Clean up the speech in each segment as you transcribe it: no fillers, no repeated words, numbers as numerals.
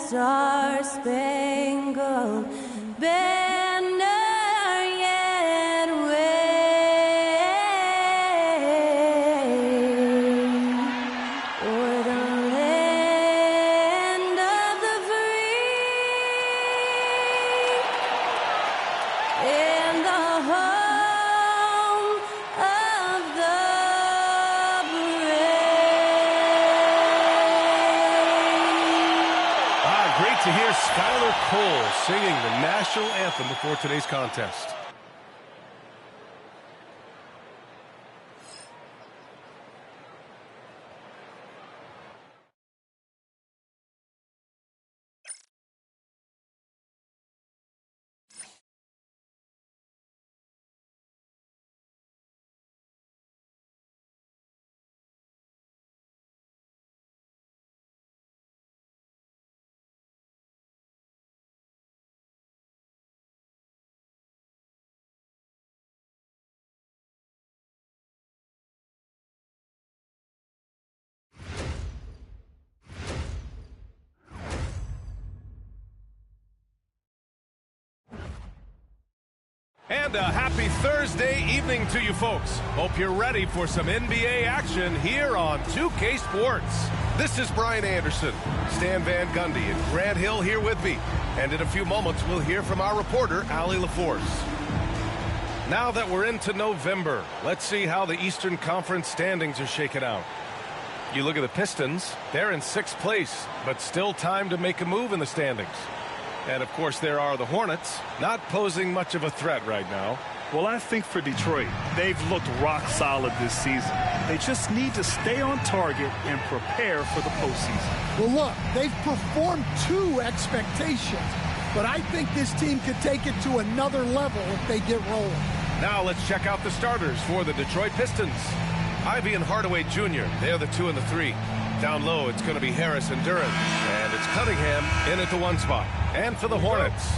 star-spangled banner yet wave o'er the land of the free and the home of the brave. Great to hear Skylar Cole singing the national anthem before today's contest. And a happy Thursday evening to you folks. Hope you're ready for some NBA action here on 2K Sports. This is Brian Anderson, Stan Van Gundy, and Grant Hill here with me. And in a few moments, we'll hear from our reporter, Allie LaForce. Now that we're into November, let's see how the Eastern Conference standings are shaken out. You look at the Pistons, they're in 6th place, but still time to make a move in the standings. And, of course, there are the Hornets, not posing much of a threat right now. Well, I think for Detroit, they've looked rock solid this season. They just need to stay on target and prepare for the postseason. Well, look, they've performed to expectations, but I think this team could take it to another level if they get rolling. Now let's check out the starters for the Detroit Pistons. Ivy and Hardaway Jr., they're the 2 and the 3. Down low, it's going to be Harris and Duran. And it's Cunningham in at the 1 spot. And for the Hornets,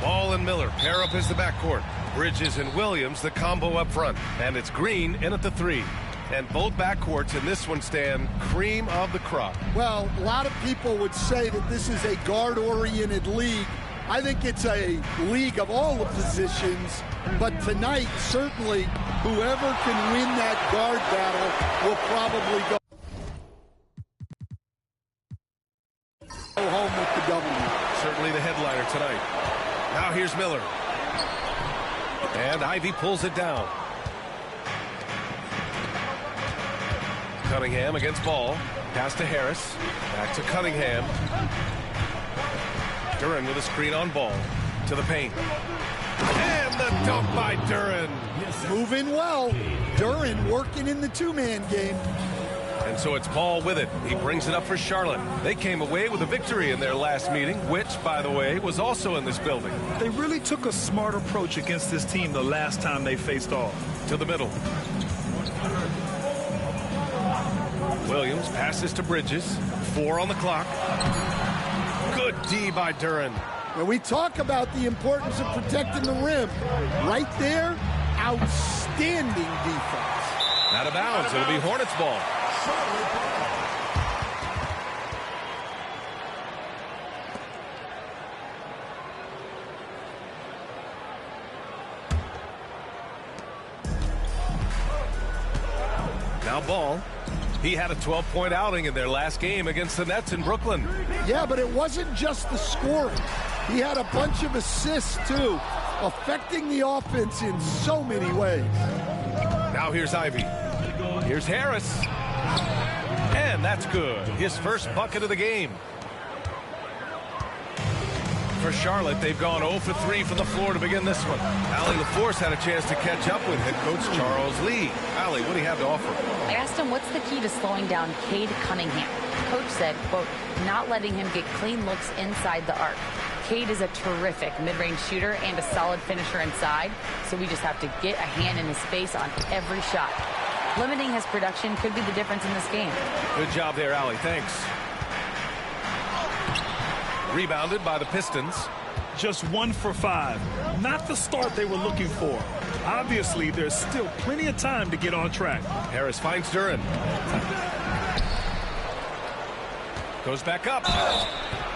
Ball and Miller pair up as the backcourt. Bridges and Williams, the combo up front. And it's Green in at the 3. And both backcourts in this one stand cream of the crop. Well, a lot of people would say that this is a guard-oriented league. I think it's a league of all the positions. But tonight, certainly, whoever can win that guard battle will probably go home with the W. Certainly the headliner tonight. Now here's Miller. And Ivy pulls it down. Cunningham against Ball. Pass to Harris. Back to Cunningham. Duran with a screen on Ball. To the paint. And the dunk by Duran. Moving well. Duran working in the 2-man game. And so it's Ball with it. He brings it up for Charlotte. They came away with a victory in their last meeting, which, by the way, was also in this building. They really took a smart approach against this team the last time they faced off. To the middle. Williams passes to Bridges. 4 on the clock. Good D by Duran. When we talk about the importance of protecting the rim, right there, outstanding defense. Out of bounds. It'll be Hornets ball. Now Ball. He had a 12-point outing in their last game against the Nets in Brooklyn. Yeah, but it wasn't just the scoring. He had a bunch of assists, too, affecting the offense in so many ways. Now here's Ivy. Here's Harris. And that's good. His first bucket of the game. For Charlotte, they've gone 0 for 3 from the floor to begin this one. Allie LaForce had a chance to catch up with head coach Charles Lee. Allie, what do you have to offer? I asked him what's the key to slowing down Cade Cunningham. Coach said, quote, not letting him get clean looks inside the arc. Cade is a terrific mid-range shooter and a solid finisher inside, so we just have to get a hand in his face on every shot. Limiting his production could be the difference in this game. Good job there, Allie. Thanks. Rebounded by the Pistons. Just 1 for 5. Not the start they were looking for. Obviously, there's still plenty of time to get on track. Harris finds Duran. Goes back up.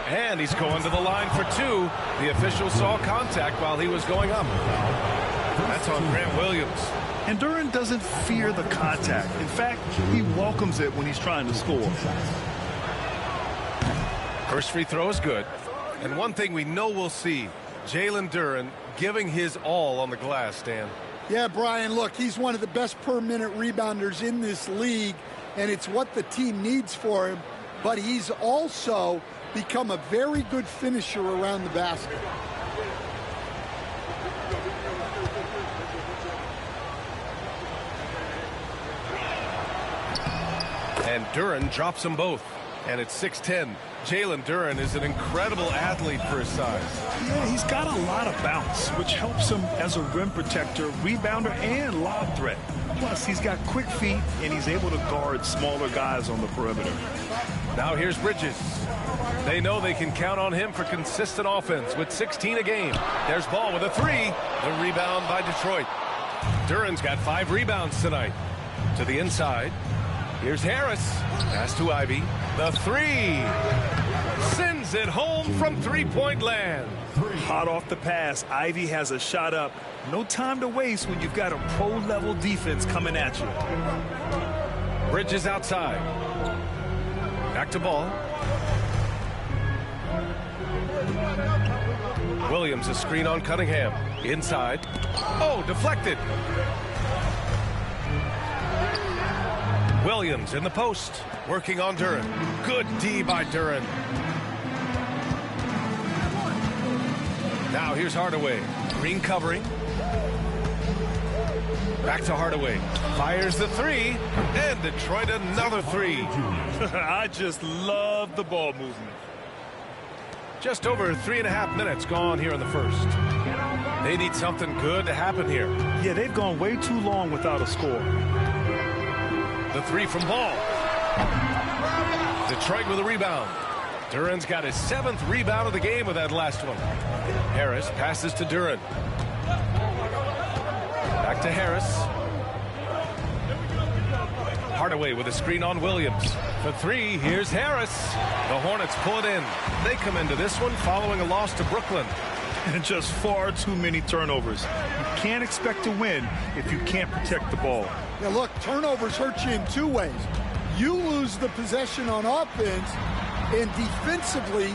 And he's going to the line for two. The official saw contact while he was going up. That's on Grant Williams. And Duren doesn't fear the contact. In fact, he welcomes it when he's trying to score. First free throw is good. And one thing we know we'll see, Jalen Duren giving his all on the glass, Dan. Yeah, Brian, look, he's one of the best per-minute rebounders in this league, and it's what the team needs for him. But he's also become a very good finisher around the basket. And Duren drops them both. And it's 6-10. Jalen Duren is an incredible athlete for his size. Yeah, he's got a lot of bounce, which helps him as a rim protector, rebounder, and lob threat. Plus, he's got quick feet, and he's able to guard smaller guys on the perimeter. Now here's Bridges. They know they can count on him for consistent offense with 16 a game. There's Ball with a three. The rebound by Detroit. Duren's got 5 rebounds tonight. To the inside. Here's Harris. Pass to Ivy. The three. Sends it home from three-point land. Hot off the pass, Ivy has a shot up. No time to waste when you've got a pro-level defense coming at you. Bridges outside. Back to Ball. Williams, a screen on Cunningham. Inside. Oh, deflected. Williams in the post, working on Duren. Good D by Duren. Now here's Hardaway. Green covering. Back to Hardaway. Fires the three. And Detroit another three. I just love the ball movement. Just over 3.5 minutes gone here in the first. They need something good to happen here. Yeah, they've gone way too long without a score. The three from Ball. Detroit with a rebound. Duren's got his 7th rebound of the game with that last one. Harris passes to Duren. Back to Harris. Hardaway with a screen on Williams. For three, here's Harris. The Hornets pull it in. They come into this one following a loss to Brooklyn. And just far too many turnovers. You can't expect to win if you can't protect the ball. Now look, turnovers hurt you in 2 ways. You lose the possession on offense, and defensively,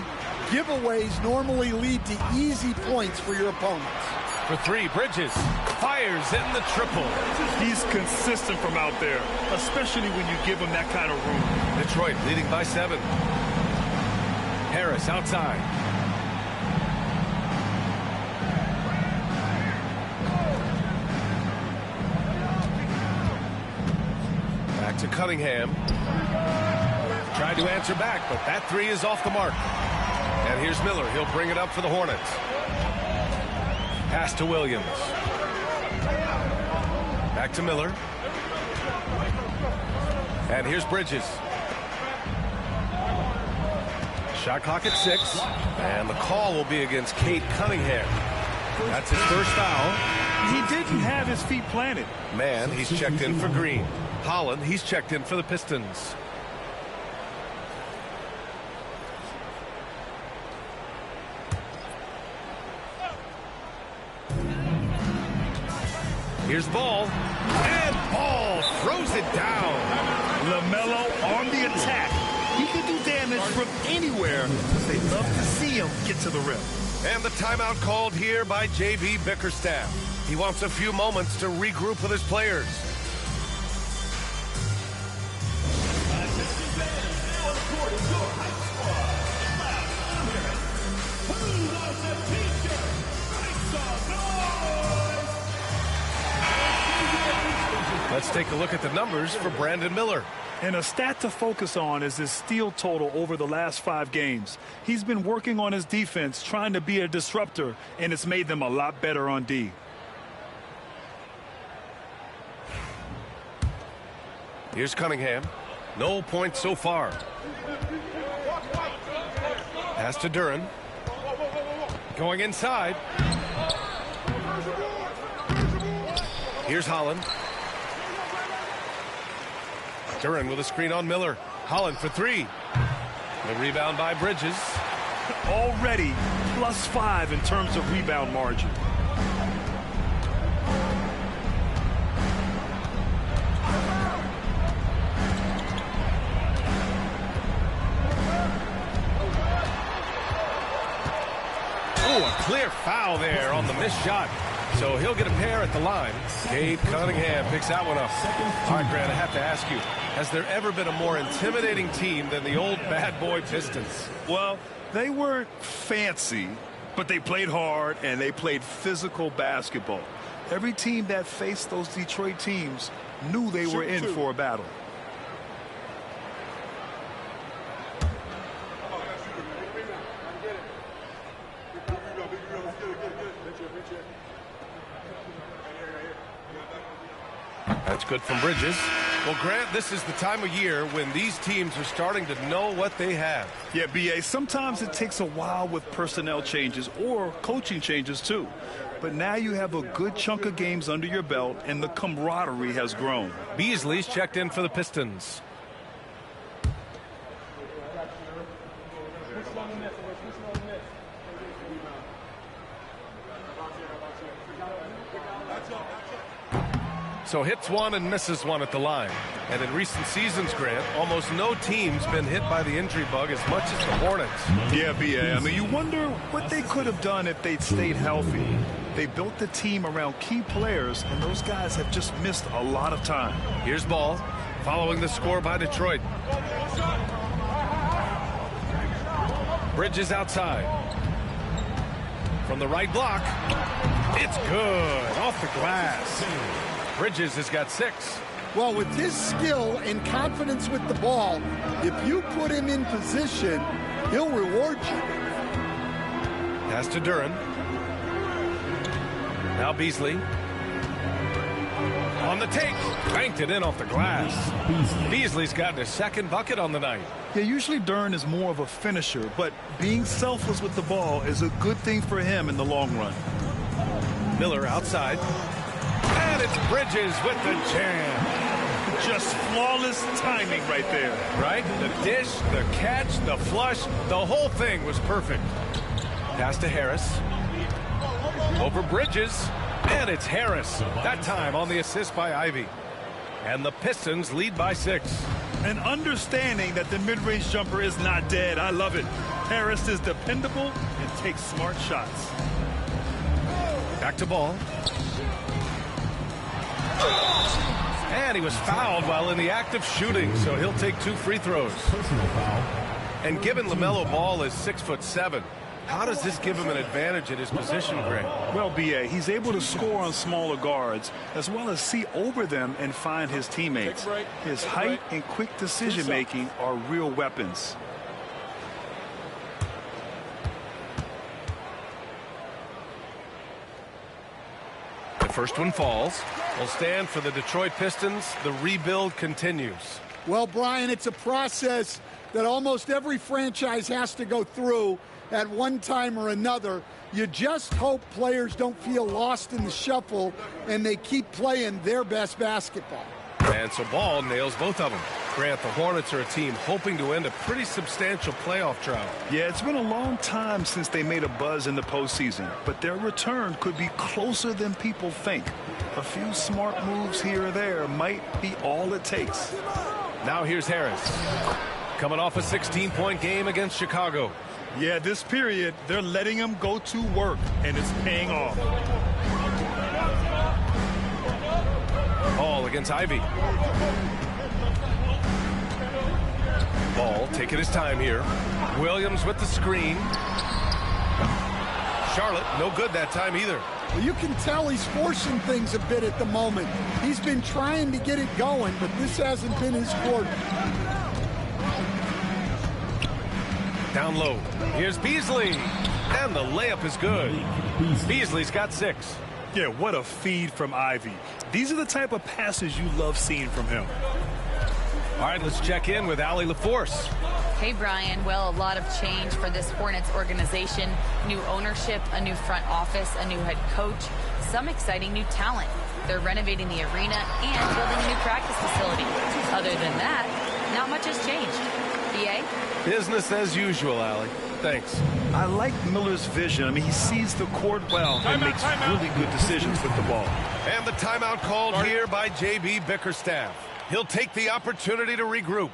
giveaways normally lead to easy points for your opponents. For three, Bridges fires in the triple. He's consistent from out there, especially when you give him that kind of room. Detroit leading by 7. Harris outside. Back to Cunningham. Tried to answer back, but that three is off the mark. And here's Miller. He'll bring it up for the Hornets. Pass to Williams. Back to Miller. And here's Bridges. Shot clock at 6. And the call will be against Cade Cunningham. That's his first foul. He didn't have his feet planted. Man, he's checked in for Green. Holland, he's checked in for the Pistons. Here's Ball. And Ball throws it down. LaMelo on the attack. He can do damage from anywhere. They love to see him get to the rim. And the timeout called here by J.B. Bickerstaff. He wants a few moments to regroup with his players. Let's take a look at the numbers for Brandon Miller. And a stat to focus on is his steal total over the last 5 games. He's been working on his defense, trying to be a disruptor, and it's made them a lot better on D. Here's Cunningham. No points so far. Pass to Duren. Going inside. Here's Holland. Duren with a screen on Miller. Holland for 3. The rebound by Bridges. Already +5 in terms of rebound margin. Oh, a clear foul there on the missed shot. So he'll get a pair at the line. Cade Cunningham picks that one up. All right, Grant, I have to ask you, has there ever been a more intimidating team than the old bad boy Pistons? Well, they weren't fancy, but they played hard and they played physical basketball. Every team that faced those Detroit teams knew they were in for a battle. That's good from Bridges. Well, Grant, this is the time of year when these teams are starting to know what they have. Yeah, B.A., sometimes it takes a while with personnel changes or coaching changes, too. But now you have a good chunk of games under your belt, and the camaraderie has grown. Beasley's checked in for the Pistons. So hits one and misses one at the line. And in recent seasons, Grant, almost no team's been hit by the injury bug as much as the Hornets. Yeah, B.A., I mean, you wonder what they could have done if they'd stayed healthy. They built the team around key players, and those guys have just missed a lot of time. Here's Ball, following the score by Detroit. Bridges outside. From the right block. It's good. Off the glass. Bridges has got 6. Well, with his skill and confidence with the ball, if you put him in position, he'll reward you. Pass to Duran. Now Beasley. On the take. Banked it in off the glass. Beasley's gotten his second bucket on the night. Yeah, usually Duran is more of a finisher, but being selfless with the ball is a good thing for him in the long run. Miller outside. And it's Bridges with the jam. Just flawless timing right there. Right? The dish, the catch, the flush, the whole thing was perfect. Pass to Harris. Over Bridges. And it's Harris. That time on the assist by Ivy. And the Pistons lead by 6. An understanding that the mid-range jumper is not dead. I love it. Harris is dependable and takes smart shots. Back to Ball. And he was fouled while in the act of shooting, so he'll take 2 free throws. And given LaMelo Ball is 6'7", how does this give him an advantage at his position, Grant? Well, B.A., he's able to score on smaller guards as well as see over them and find his teammates. His height and quick decision-making are real weapons. The first one falls. Will stand for the Detroit Pistons. The rebuild continues. Well, Brian, it's a process that almost every franchise has to go through at one time or another. You just hope players don't feel lost in the shuffle and they keep playing their best basketball. And so Ball nails both of them. Grant, the Hornets are a team hoping to end a pretty substantial playoff drought. Yeah, it's been a long time since they made a buzz in the postseason, but their return could be closer than people think. A few smart moves here or there might be all it takes. Now here's Harris. Coming off a 16-point game against Chicago. Yeah, this period, they're letting him go to work, and it's paying off. Ball against Ivy. Ball taking his time here. Williams with the screen. Charlotte, no good that time either. Well, you can tell he's forcing things a bit at the moment. He's been trying to get it going, but this hasn't been his quarter. Down low. Here's Beasley. And the layup is good. Beasley's got 6. Yeah, what a feed from Ivy. These are the type of passes you love seeing from him. All right, let's check in with Allie LaForce. Hey, Brian. Well, a lot of change for this Hornets organization. New ownership, a new front office, a new head coach, some exciting new talent. They're renovating the arena and building a new practice facility. Other than that, not much has changed. BA? Business as usual, Allie. Thanks. I like Miller's vision. I mean, he sees the court well and makes really good decisions with the ball. And the timeout called here by J.B. Bickerstaff. He'll take the opportunity to regroup.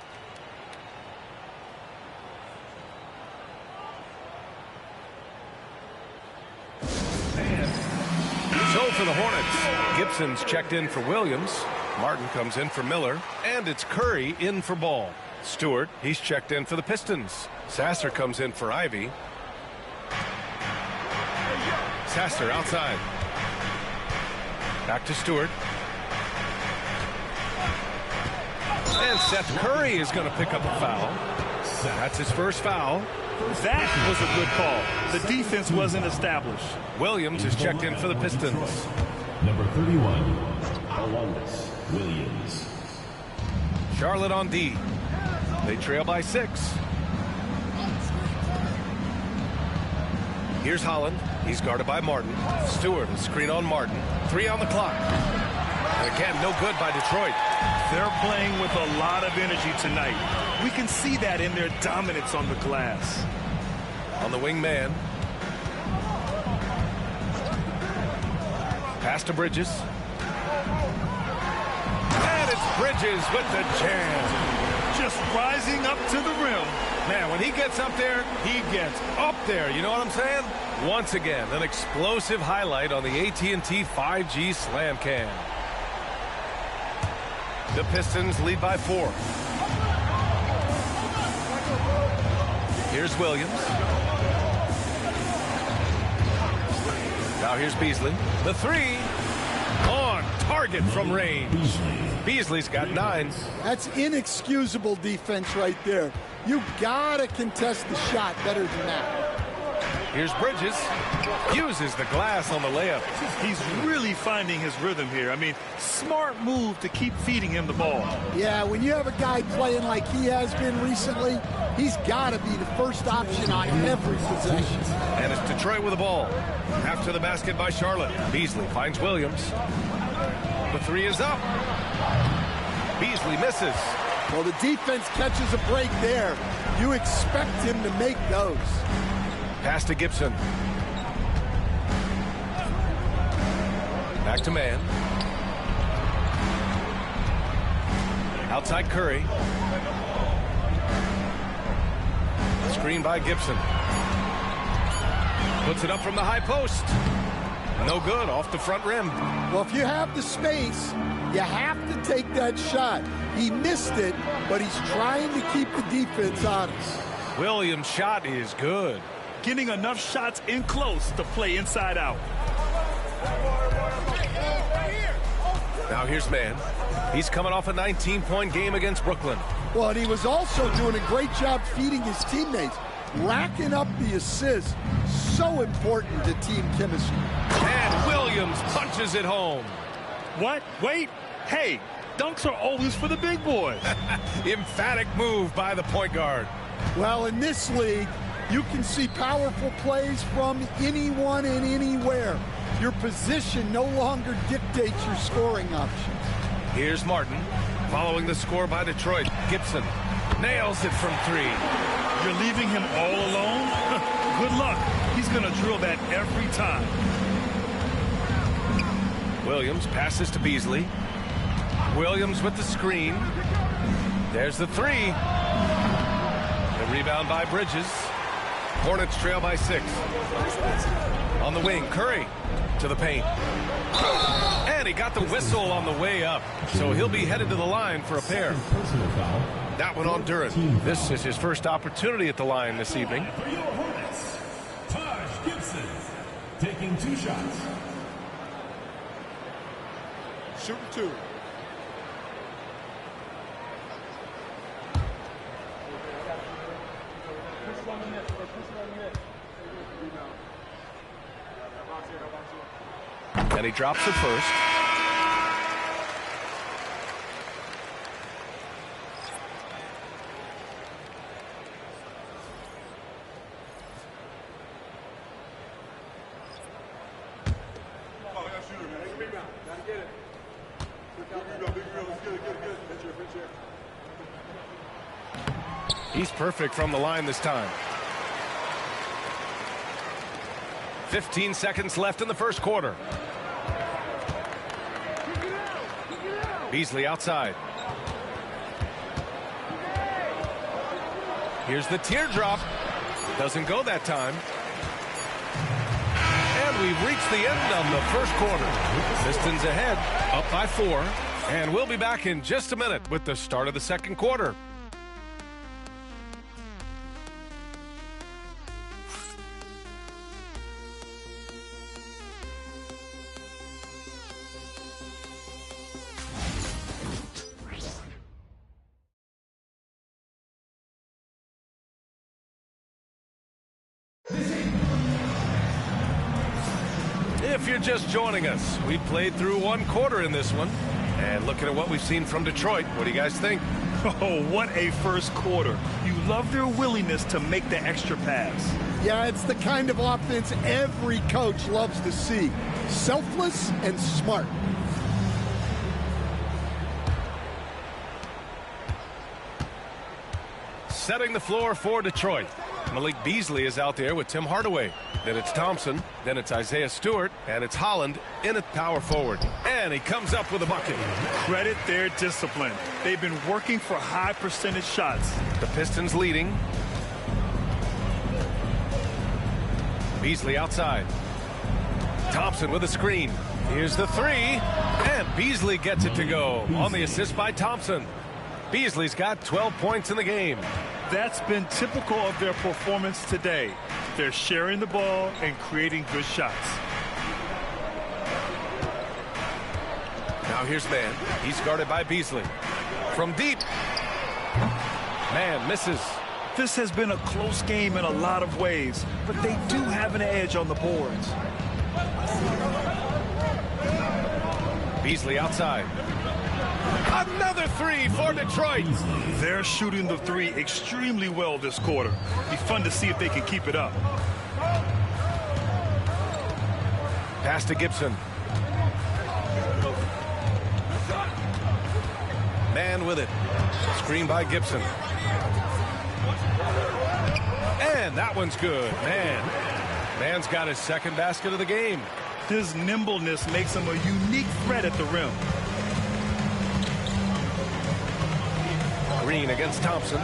So for the Hornets, Gibson's checked in for Williams. Martin comes in for Miller. And it's Curry in for Ball. Stewart, he's checked in for the Pistons. Sasser comes in for Ivy. Sasser outside. Back to Stewart. And Seth Curry is going to pick up a foul. That's his first foul. That was a good call. The defense wasn't established. Williams is checked in for the Pistons. Number 31, Alongus Williams. Charlotte on D. They trail by 6. Here's Holland. He's guarded by Martin. Stewart, a screen on Martin. 3 on the clock. And again, no good by Detroit. They're playing with a lot of energy tonight. We can see that in their dominance on the glass. On the wing man. Pass to Bridges. And it's Bridges with the jam. Just rising up to the rim. Man, when he gets up there, he gets up there. You know what I'm saying? Once again, an explosive highlight on the AT&T 5G Slam Cam. The Pistons lead by 4. Here's Williams. Now here's Beasley. The 3 on target from range. Beasley's got 9. That's inexcusable defense right there. You gotta contest the shot better than that. Here's Bridges. Uses the glass on the layup. He's really finding his rhythm here. I mean, smart move to keep feeding him the ball. Yeah, when you have a guy playing like he has been recently, he's got to be the first option on every possession. And it's Detroit with the ball. After the basket by Charlotte. Beasley finds Williams. The 3 is up. Beasley misses. Well, the defense catches a break there. You expect him to make those. Pass to Gibson. Back to man. Outside Curry. Screen by Gibson. Puts it up from the high post. No good, off the front rim. Well, if you have the space, you have to take that shot. He missed it, but he's trying to keep the defense honest. Williams' shot is good. Getting enough shots in close to play inside out. Now here's man. He's coming off a 19-point game against Brooklyn. Well, and he was also doing a great job feeding his teammates, racking up the assists. So important to team chemistry. And Williams punches it home. What? Wait. Hey, dunks are always for the big boys. Emphatic move by the point guard. Well, in this league, you can see powerful plays from anyone and anywhere. Your position no longer dictates your scoring options. Here's Martin, following the score by Detroit. Gibson nails it from 3. You're leaving him all alone? Good luck. He's going to drill that every time. Williams passes to Beasley. Williams with the screen. There's the 3. The rebound by Bridges. Hornets trail by 6. On the wing, Curry to the paint. And he got the whistle on the way up. So he'll be headed to the line for a pair. That one on Duran. This is his first opportunity at the line this evening. For your Hornets, Taj Gibson taking 2 shots. Shooting 2. And he drops it first. He's perfect from the line this time. 15 seconds left in the first quarter. Beasley outside. Here's the teardrop. Doesn't go that time. And we've reached the end of the first quarter. Pistons ahead, up by 4. And we'll be back in just a minute with the start of the second quarter. If you're just joining us, we played through one quarter in this one. And looking at what we've seen from Detroit, what do you guys think? Oh, what a first quarter. You love their willingness to make the extra pass. Yeah, it's the kind of offense every coach loves to see. Selfless and smart. Setting the floor for Detroit. Malik Beasley is out there with Tim Hardaway. Then it's Thompson. Then it's Isaiah Stewart. And it's Holland in at power forward. And he comes up with a bucket. Credit their discipline. They've been working for high percentage shots. The Pistons leading. Beasley outside. Thompson with a screen. Here's the 3. And Beasley gets it to go on the assist by Thompson. Beasley's got 12 points in the game. That's been typical of their performance today. They're sharing the ball and creating good shots. Now here's Mann. He's guarded by Beasley. From deep. Mann misses. This has been a close game in a lot of ways, but they do have an edge on the boards. Beasley outside. Another 3 for Detroit. They're shooting the 3 extremely well this quarter. Be fun to see if they can keep it up. Pass to Gibson. Mann with it. Screen by Gibson. And that one's good. Mann's got his second basket of the game. His nimbleness makes him a unique threat at the rim. Green against Thompson.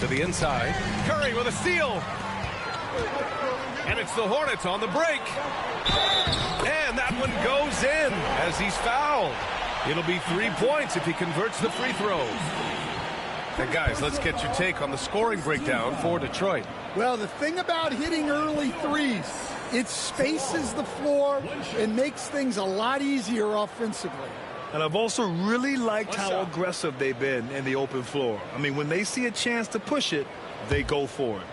To the inside. Curry with a steal. And it's the Hornets on the break. And that one goes in as he's fouled. It'll be 3 points if he converts the free throws. And guys, let's get your take on the scoring breakdown for Detroit. Well, the thing about hitting early threes, it spaces the floor and makes things a lot easier offensively. And I've also really liked how aggressive they've been in the open floor. I mean, when they see a chance to push it, they go for it.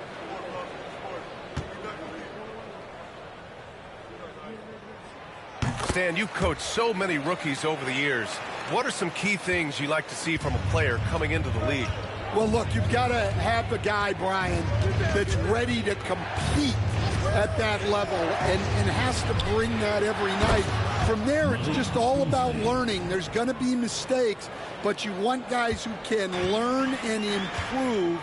Stan, you've coached so many rookies over the years. What are some key things you like to see from a player coming into the league? Well, look, you've got to have a guy, Brian, that's ready to compete at that level and has to bring that every night. From there, it's just all about learning. There's going to be mistakes, but you want guys who can learn and improve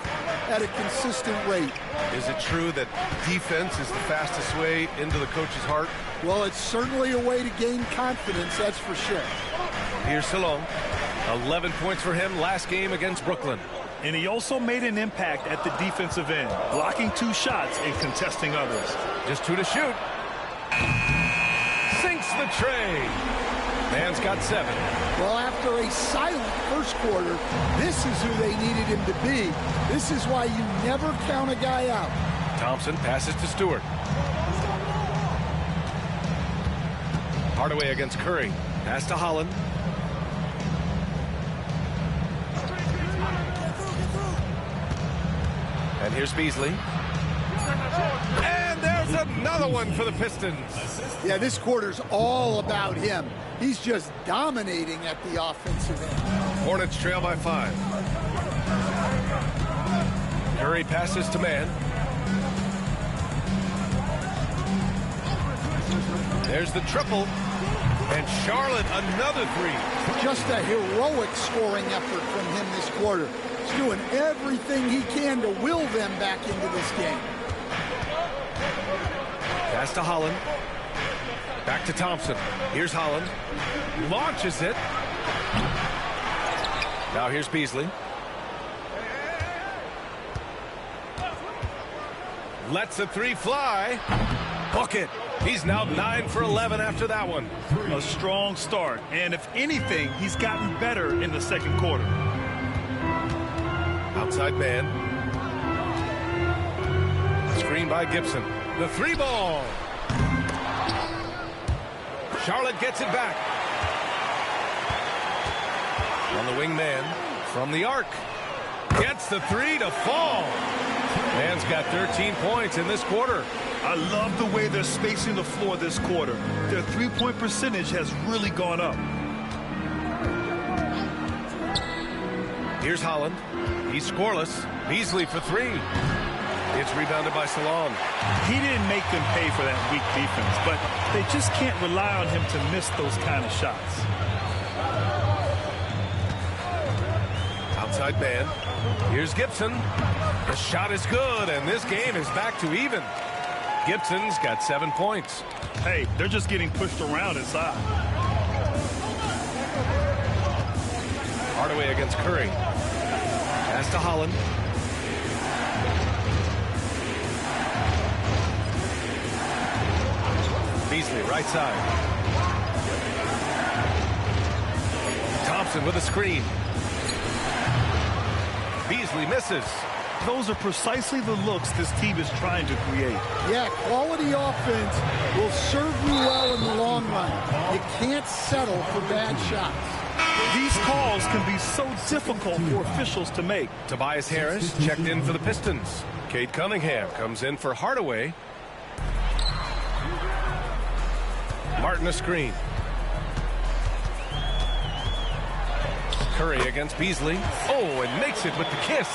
at a consistent rate. Is it true that defense is the fastest way into the coach's heart? Well, it's certainly a way to gain confidence, that's for sure. Here's Salon. 11 points for him last game against Brooklyn. And he also made an impact at the defensive end, blocking 2 shots and contesting others. Just 2 to shoot. Sinks the tray. Mann's got 7. Well, after a silent first quarter, this is who they needed him to be. This is why you never count a guy out. Thompson passes to Stewart. Hardaway against Curry. Pass to Holland. And here's Beasley. And there's another one for the Pistons. Yeah, this quarter's all about him. He's just dominating at the offensive end. Hornets trail by 5. Curry passes to Mann. There's the triple. And Charlotte, another three. Just a heroic scoring effort from him this quarter. He's doing everything he can to will them back into this game. Pass to Holland. Back to Thompson. Here's Holland. Launches it. Now here's Beasley. Lets a three fly. Book it. He's now 9 for 11 after that one. A strong start. And if anything, he's gotten better in the second quarter. Outside man. Screen by Gibson. The three ball. Charlotte gets it back. On the wing man from the arc. Gets the three to fall. Man's got 13 points in this quarter. I love the way they're spacing the floor this quarter. Their three-point percentage has really gone up. Here's Holland. He's scoreless. Beasley for three. It's rebounded by Salon. He didn't make them pay for that weak defense, but they just can't rely on him to miss those kind of shots. Outside man. Here's Gibson. The shot is good, and this game is back to even. Gibson's got 7 points. Hey, they're just getting pushed around inside. Hardaway against Curry. Pass to Holland. Beasley, right side. Thompson with a screen. Beasley misses. Those are precisely the looks this team is trying to create. Yeah, quality offense will serve you well in the long run. You can't settle for bad shots. These calls can be so difficult for officials to make. Tobias Harris checked in for the Pistons. Cade Cunningham comes in for Hardaway. Martin a screen. Curry against Beasley. Oh, and makes it with the kiss.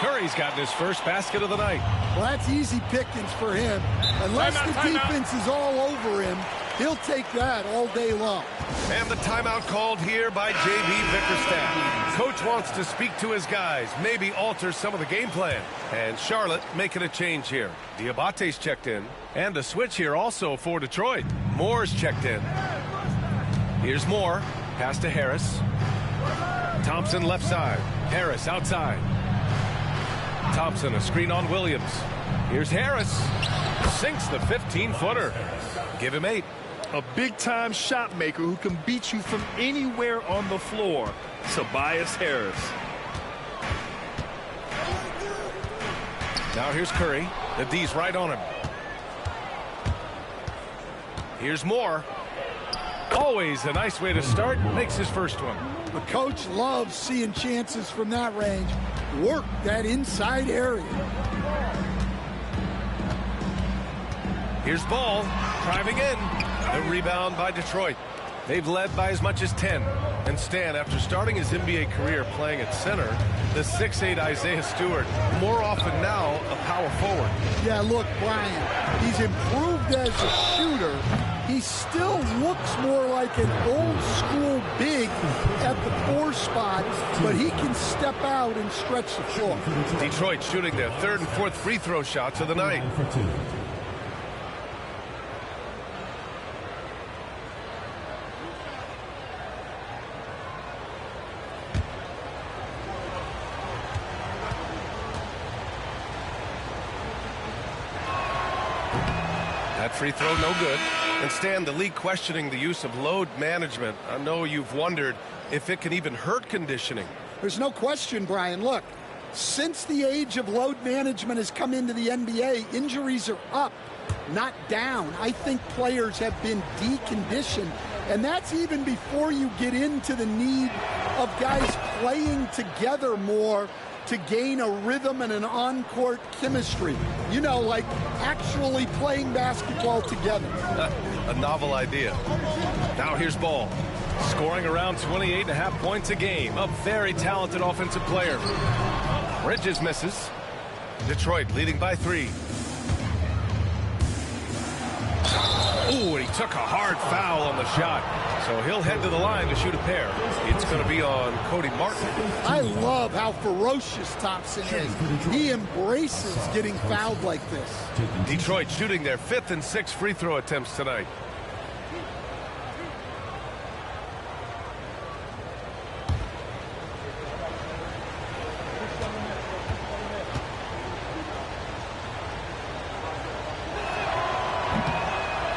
Curry's gotten his first basket of the night. Well, that's easy pickings for him. Unless the defense is all over him, he'll take that all day long. And the timeout called here by J.B. Bickerstaff. Coach wants to speak to his guys, maybe alter some of the game plan. And Charlotte making a change here. Diabate's checked in. And a switch here also for Detroit. Moore's checked in. Here's Moore. Pass to Harris. Thompson left side. Harris outside. Thompson a screen on Williams. Here's Harris. Sinks the 15-footer. Give him 8. A big-time shot maker who can beat you from anywhere on the floor. Tobias Harris. Now here's Curry. The D's right on him. Here's Moore. Always a nice way to start. Makes his first one. The coach loves seeing chances from that range. Work that inside area. Here's Ball driving in. The rebound by Detroit. They've led by as much as 10. And Stan, after starting his NBA career playing at center, the 6'8" Isaiah Stewart, more often now a power forward. Yeah, look, Brian, he's improved as a shooter. He still looks more like an old-school big at the 4 spot, but he can step out and stretch the floor. Detroit shooting their 3rd and 4th free throw shots of the night. That free throw no good. And Stan, the league questioning the use of load management. I know you've wondered if it can even hurt conditioning. There's no question, Brian. Look, since the age of load management has come into the NBA, injuries are up, not down. I think players have been deconditioned, and that's even before you get into the need of guys playing together more to gain a rhythm and an on-court chemistry. You know, like actually playing basketball together. A novel idea. Now here's Ball. Scoring around 28.5 points a game. A very talented offensive player. Bridges misses. Detroit leading by 3. Ooh, and he took a hard foul on the shot. So he'll head to the line to shoot a pair. It's going to be on Cody Martin. I love how ferocious Thompson is. He embraces getting fouled like this. Detroit shooting their 5th and 6th free throw attempts tonight.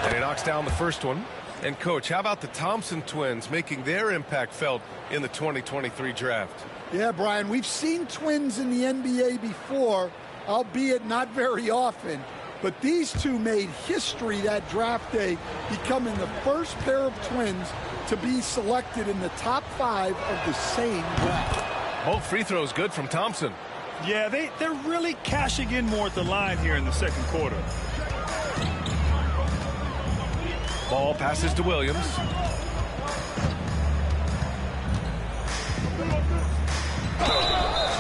And he knocks down the first one. And, Coach, how about the Thompson twins making their impact felt in the 2023 draft? Yeah, Brian, we've seen twins in the NBA before, albeit not very often. But these two made history that draft day, becoming the first pair of twins to be selected in the top 5 of the same draft. Both free throws good from Thompson. Yeah, they're really cashing in more at the line here in the second quarter. Ball passes to Williams.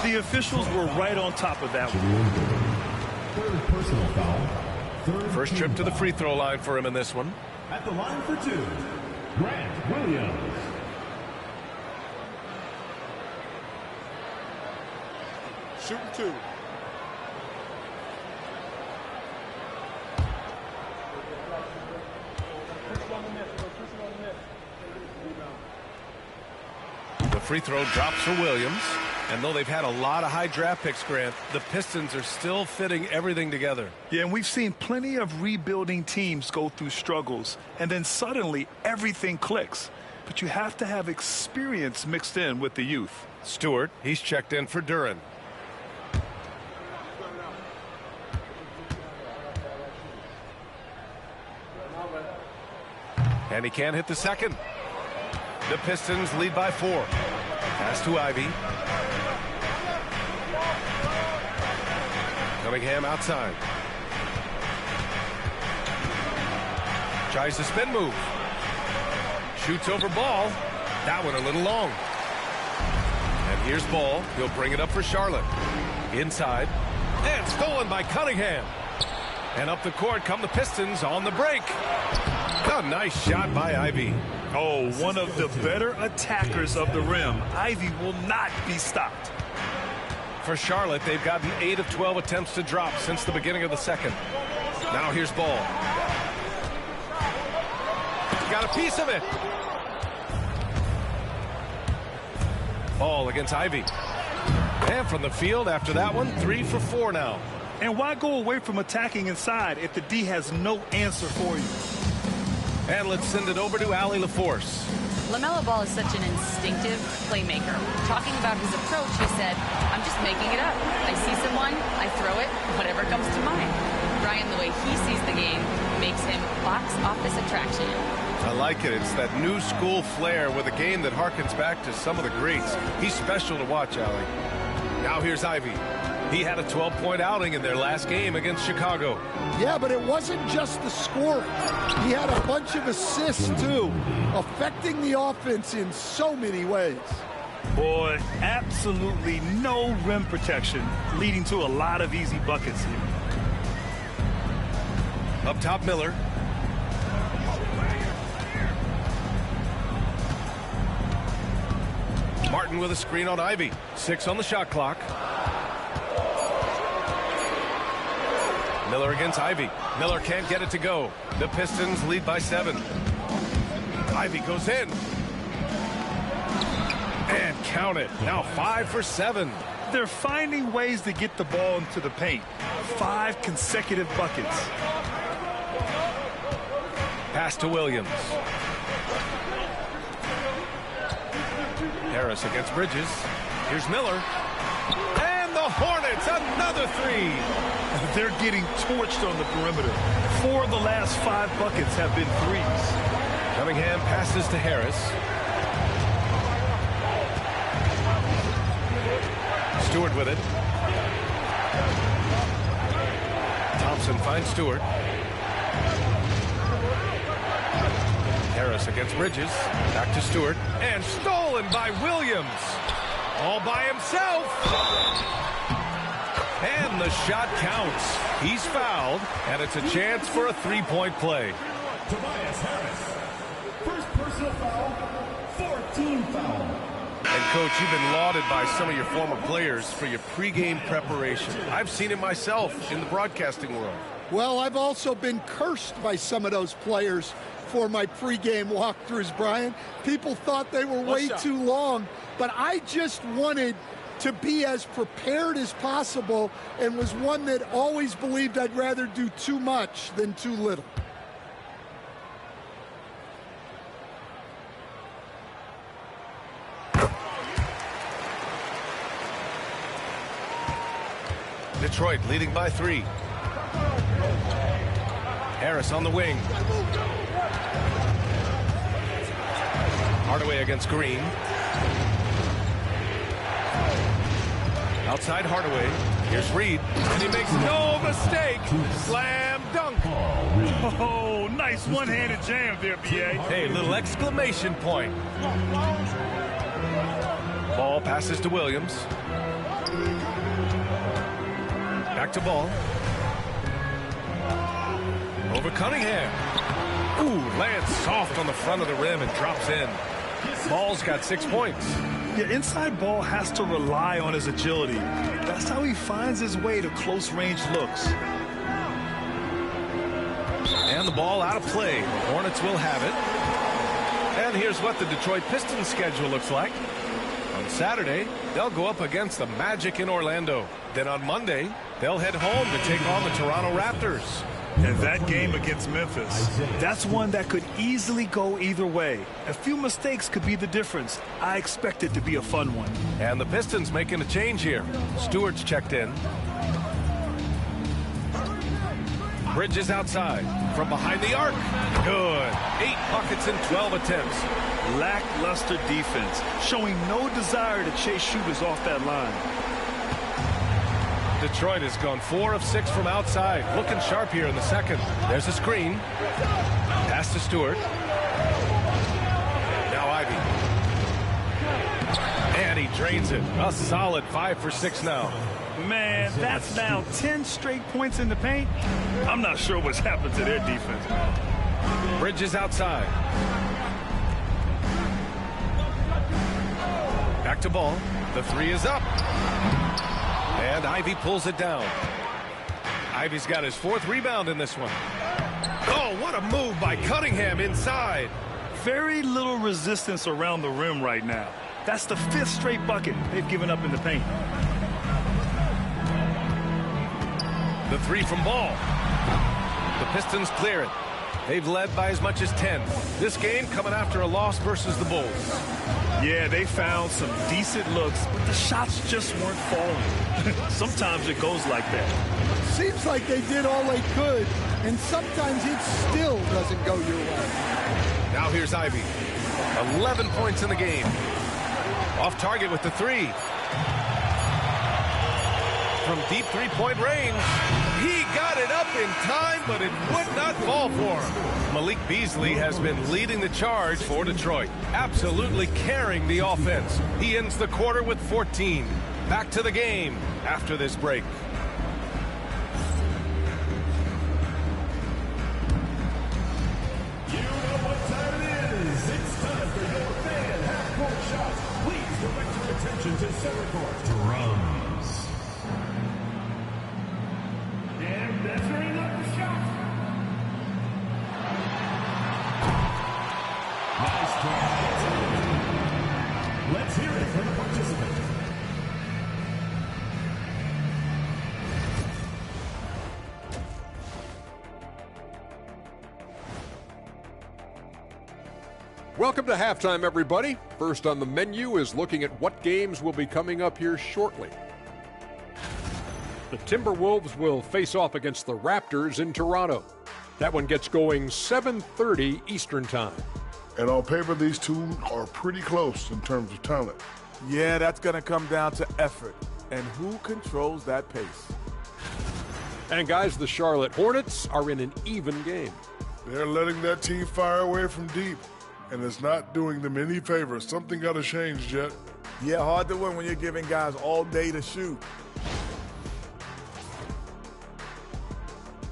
The officials were right on top of that one. Third personal foul. First trip to the free throw line for him in this one. At the line for 2, Grant Williams. Shooting 2. The free throw drops for Williams. And though they've had a lot of high draft picks, Grant, the Pistons are still fitting everything together. Yeah, and we've seen plenty of rebuilding teams go through struggles, and then suddenly everything clicks. But you have to have experience mixed in with the youth. Stewart, he's checked in for Duran. And he can't hit the second. The Pistons lead by 4. Pass to Ivy. Cunningham outside. Tries the spin move. Shoots over Ball. That one a little long. And here's Ball. He'll bring it up for Charlotte. Inside. And stolen by Cunningham. And up the court come the Pistons on the break. A nice shot by Ivy. Oh, one of the better attackers of the rim. Ivy will not be stopped. For Charlotte, they've gotten 8 of 12 attempts to drop since the beginning of the second. Now here's Ball. Got a piece of it. Ball against Ivy. And from the field after that one, 3 for 4 now. And why go away from attacking inside if the D has no answer for you? And let's send it over to Allie LaForce. LaMelo Ball is such an instinctive playmaker. Talking about his approach, he said, I'm just making it up. I see someone, I throw it, whatever comes to mind. Brian, the way he sees the game makes him box office attraction. I like it. It's that new school flair with a game that harkens back to some of the greats. He's special to watch, Allie. Now here's Ivy. He had a 12-point outing in their last game against Chicago. Yeah, but it wasn't just the scoring. He had a bunch of assists, too, affecting the offense in so many ways. Boy, absolutely no rim protection, leading to a lot of easy buckets here. Up top, Miller. Martin with a screen on Ivy. 6 on the shot clock. Miller against Ivy. Miller can't get it to go. The Pistons lead by 7. Ivy goes in. And count it. Now 5 for 7. They're finding ways to get the ball into the paint. 5 consecutive buckets. Pass to Williams. Harris against Bridges. Here's Miller. And the Hornets, another 3. They're getting torched on the perimeter. 4 of the last 5 buckets have been threes. Cunningham passes to Harris. Stewart with it. Thompson finds Stewart. Harris against Bridges. Back to Stewart. And stolen by Williams. All by himself. And the shot counts. He's fouled, and it's a chance for a 3-point play. Tobias Harris. First personal foul, 14 foul. And, Coach, you've been lauded by some of your former players for your pregame preparation. I've seen it myself in the broadcasting world. Well, I've also been cursed by some of those players for my pregame walkthroughs, Brian. People thought they were way too long, but I just wanted to be as prepared as possible and was one that always believed I'd rather do too much than too little. Detroit leading by 3. Harris on the wing. Hardaway against Green. Outside Hardaway. Here's Reed. And he makes no mistake. Slam dunk. Oh, nice one-handed jam there, B.A. Hey, little exclamation point. Ball passes to Williams. Back to Ball. Over Cunningham. Ooh, lands soft on the front of the rim and drops in. Ball's got 6 points. Yeah, inside Ball has to rely on his agility. That's how he finds his way to close-range looks. And the ball out of play. The Hornets will have it. And here's what the Detroit Pistons schedule looks like. On Saturday, they'll go up against the Magic in Orlando. Then on Monday, they'll head home to take on the Toronto Raptors. And that game against Memphis, that's one that could easily go either way. A few mistakes could be the difference. I expect it to be a fun one. And the Pistons making a change here. Stewart's checked in. Bridges outside from behind the arc. Good. 8 buckets in 12 attempts. Lackluster defense, showing no desire to chase shooters off that line. Detroit has gone 4 of 6 from outside. Looking sharp here in the second. There's a screen. Pass to Stewart. Now Ivy. And he drains it. A solid 5 for 6 now. Man, that's now 10 straight points in the paint. I'm not sure what's happened to their defense. Bridges outside. Back to Ball. The 3 is up. And Ivy pulls it down. Ivy's got his 4th rebound in this one. Oh, what a move by Cunningham inside. Very little resistance around the rim right now. That's the 5th straight bucket they've given up in the paint. The 3 from Ball. The Pistons clear it. They've led by as much as 10. This game coming after a loss versus the Bulls. Yeah, they found some decent looks, but the shots just weren't falling. Sometimes it goes like that. Seems like they did all they could, and sometimes it still doesn't go your way. Now here's Ivy. 11 points in the game. Off target with the 3. From deep three-point range. He got it up in time, but it would not fall for him. Malik Beasley has been leading the charge for Detroit, absolutely carrying the offense. He ends the quarter with 14. Back to the game after this break. You know what time it is. It's time for your fan half-court shot. Please direct your attention to center court. Drums. And measuring up the shot. Nice try. Let's hear it from the participant. Welcome to halftime, everybody. First on the menu is looking at what games will be coming up here shortly. The Timberwolves will face off against the Raptors in Toronto. That one gets going 7:30 Eastern Time. And on paper, these two are pretty close in terms of talent. Yeah, that's going to come down to effort and who controls that pace. And guys, the Charlotte Hornets are in an even game. They're letting that team fire away from deep, and it's not doing them any favors. Something got to change, Jet. Yeah, hard to win when you're giving guys all day to shoot.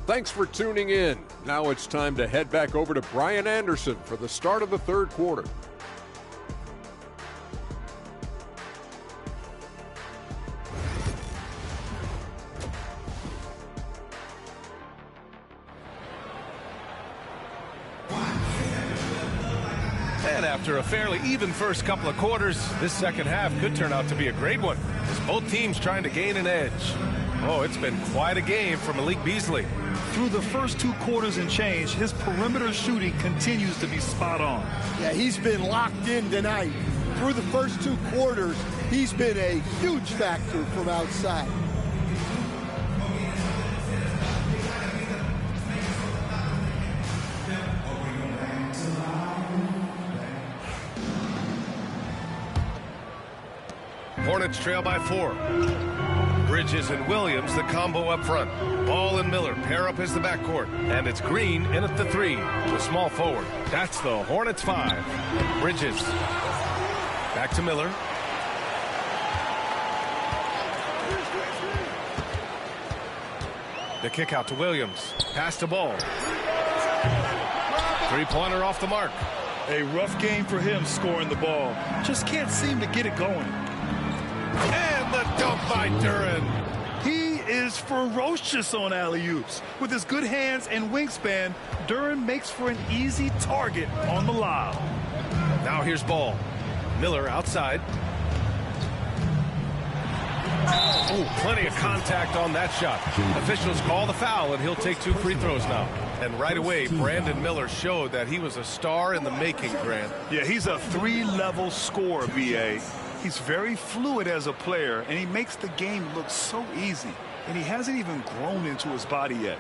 Thanks for tuning in. Now it's time to head back over to Brian Anderson for the start of the third quarter. And after a fairly even first couple of quarters, this second half could turn out to be a great one, as both teams trying to gain an edge. Oh, it's been quite a game from Malik Beasley. Through the first 2 quarters and change, his perimeter shooting continues to be spot on. Yeah, he's been locked in tonight. Through the first 2 quarters, he's been a huge factor from outside. Hornets trail by 4. Bridges and Williams, the combo up front. Ball and Miller pair up as the backcourt. And it's Green in at the 3, the small forward. That's the Hornets 5. Bridges. Back to Miller. The kick out to Williams. Pass to Ball. 3-pointer off the mark. A rough game for him scoring the ball. Just can't seem to get it going. And the dunk by Duren. He is ferocious on alley-oops. With his good hands and wingspan, Duren makes for an easy target on the lob. Now here's Ball. Miller outside. Oh, plenty of contact on that shot. Officials call the foul, and he'll take 2 free throws now. And right away, Brandon Miller showed that he was a star in the making, Grant. Yeah, he's a 3-level scorer, B.A. He's very fluid as a player, and he makes the game look so easy. And he hasn't even grown into his body yet.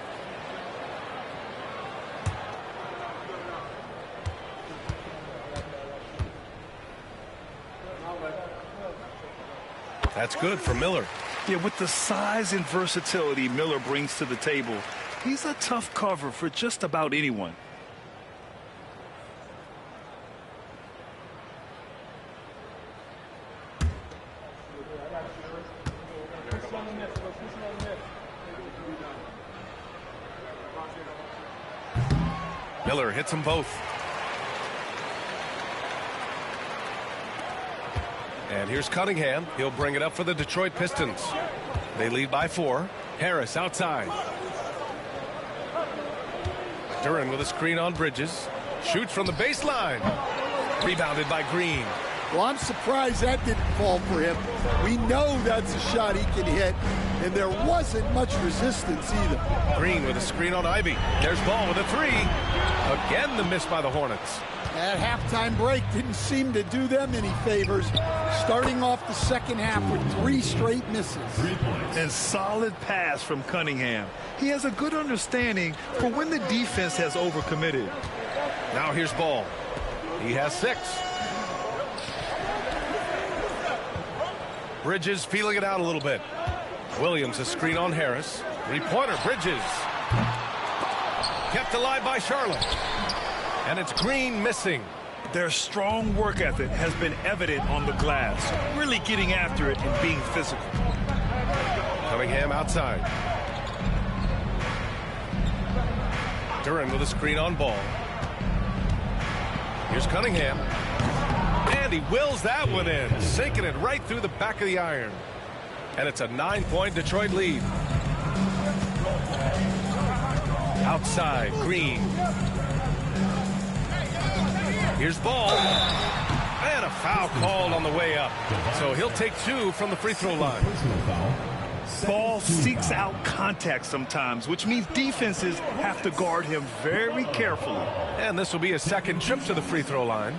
That's good for Miller. Yeah, with the size and versatility Miller brings to the table, he's a tough cover for just about anyone. Miller hits them both. And here's Cunningham. He'll bring it up for the Detroit Pistons. They lead by 4. Harris outside. Duren with a screen on Bridges. Shoots from the baseline. Rebounded by Green. Well, I'm surprised that didn't fall for him. We know that's a shot he can hit, and there wasn't much resistance either. Green with a screen on Ivy. There's Ball with a 3. Again, the miss by the Hornets. That halftime break didn't seem to do them any favors, starting off the second half with 3 straight misses. And solid pass from Cunningham. He has a good understanding for when the defense has overcommitted. Now here's Ball. He has 6. Bridges feeling it out a little bit. Williams a screen on Harris. 3-pointer, Bridges. Kept alive by Charlotte. And it's Green missing. Their strong work ethic has been evident on the glass, really getting after it and being physical. Cunningham outside. Duren with a screen on Ball. Here's Cunningham. And he wills that one in, sinking it right through the back of the iron. And it's a 9-point Detroit lead. Outside, Green. Here's Ball. And a foul called on the way up. So he'll take 2 from the free throw line. Ball seeks out contact sometimes, which means defenses have to guard him very carefully. And this will be his second trip to the free throw line.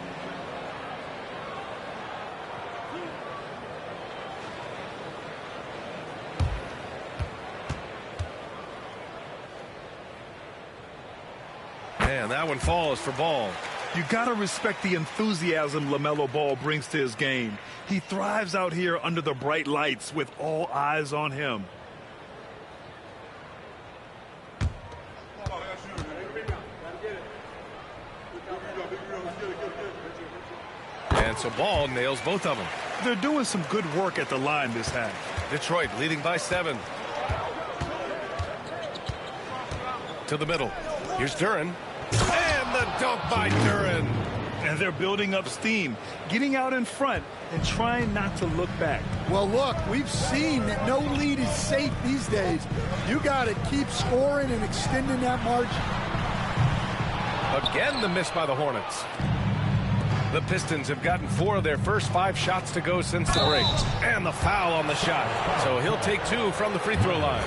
And that one falls for Ball. You gotta respect the enthusiasm LaMelo Ball brings to his game. He thrives out here under the bright lights with all eyes on him. And so Ball nails both of them. They're doing some good work at the line this half. Detroit leading by 7. To the middle. Here's Duren. And the dunk by Duren. And they're building up steam, getting out in front and trying not to look back. Well, look, we've seen that no lead is safe these days. You got to keep scoring and extending that margin. Again, the miss by the Hornets. The Pistons have gotten 4 of their first 5 shots to go since the break. And the foul on the shot. So he'll take 2 from the free throw line.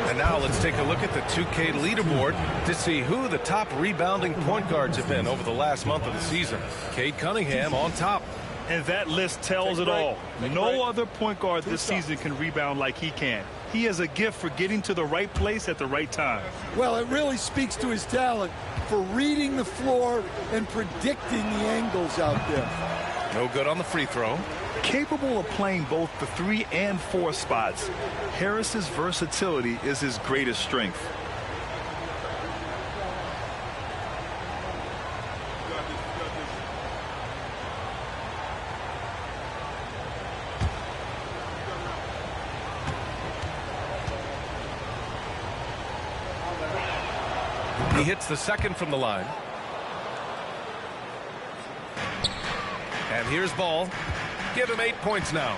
And now let's take a look at the 2K leaderboard to see who the top rebounding point guards have been over the last month of the season. Cade Cunningham on top. And that list tells it all. No other point guard this season can rebound like he can. He has a gift for getting to the right place at the right time. Well, it really speaks to his talent for reading the floor and predicting the angles out there. No good on the free throw. Capable of playing both the 3 and 4 spots, Harris's versatility is his greatest strength. He hits the second from the line. And here's Ball. Give him 8 points now.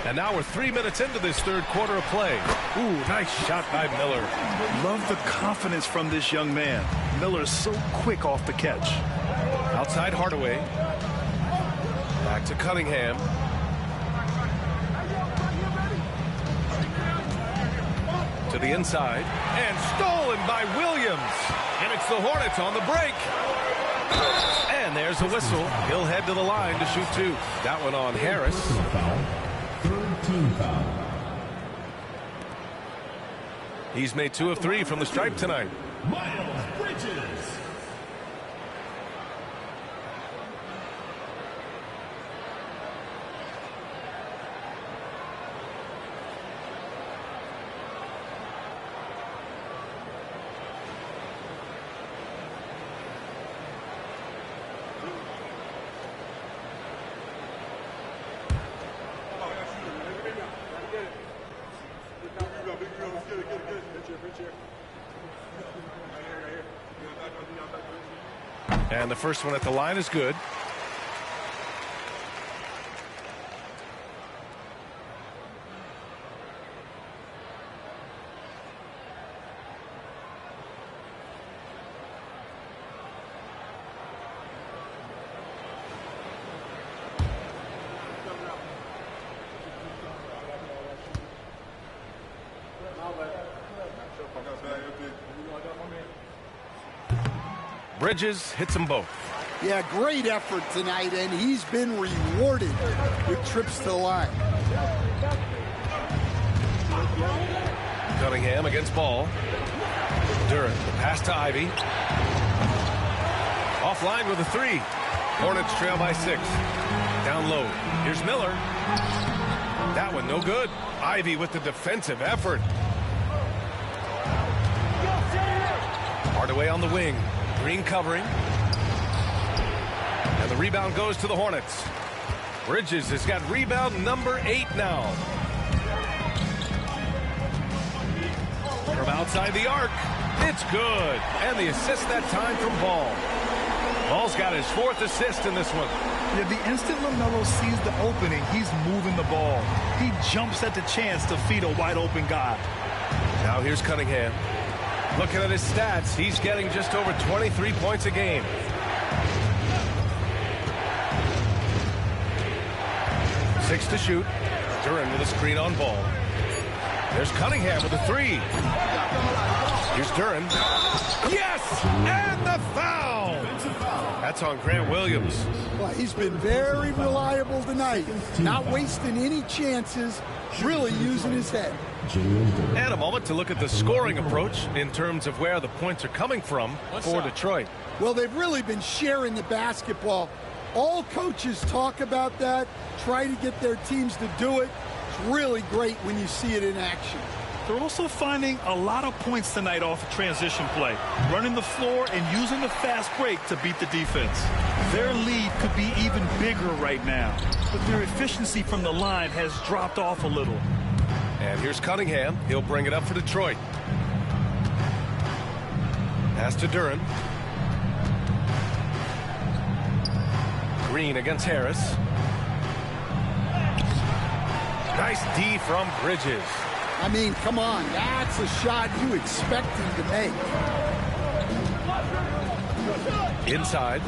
And now we're 3 minutes into this third quarter of play. Ooh, nice shot by Miller. Love the confidence from this young man. Miller's so quick off the catch. Outside Hardaway. Back to Cunningham. To the inside. And stolen by Williams. And it's the Hornets on the break. And there's a whistle. He'll head to the line to shoot 2. That one on Harris. Third team foul. He's made 2 of 3 from the stripe tonight. Miles Bridges. And the first one at the line is good. Bridges hits them both. Yeah, great effort tonight, and he's been rewarded with trips to the line. Cunningham against Ball. Duren, pass to Ivy. Offline with a 3. Hornets trail by 6. Down low. Here's Miller. That one no good. Ivy with the defensive effort. Hardaway on the wing. Green covering. And the rebound goes to the Hornets. Bridges has got rebound number 8 now. From outside the arc. It's good. And the assist that time from Ball. Ball's got his 4th assist in this one. Yeah, the instant LaMelo sees the opening, he's moving the ball. He jumps at the chance to feed a wide open guy. Now here's Cunningham. Looking at his stats, he's getting just over 23 points a game. Six to shoot. Duren with a screen on Ball. There's Cunningham with a 3. Here's Duren. Yes! And the foul! That's on Grant Williams. Well, he's been very reliable tonight. Not wasting any chances, really using his head. And a moment to look at the scoring approach in terms of where the points are coming from for Detroit. Well, they've really been sharing the basketball. All coaches talk about that, try to get their teams to do it. It's really great when you see it in action. They're also finding a lot of points tonight off of transition play, running the floor and using the fast break to beat the defense. Their lead could be even bigger right now, but their efficiency from the line has dropped off a little. And here's Cunningham. He'll bring it up for Detroit. Pass to Duren. Green against Harris. Nice D from Bridges. I mean, come on. That's a shot you expect him to make. Inside.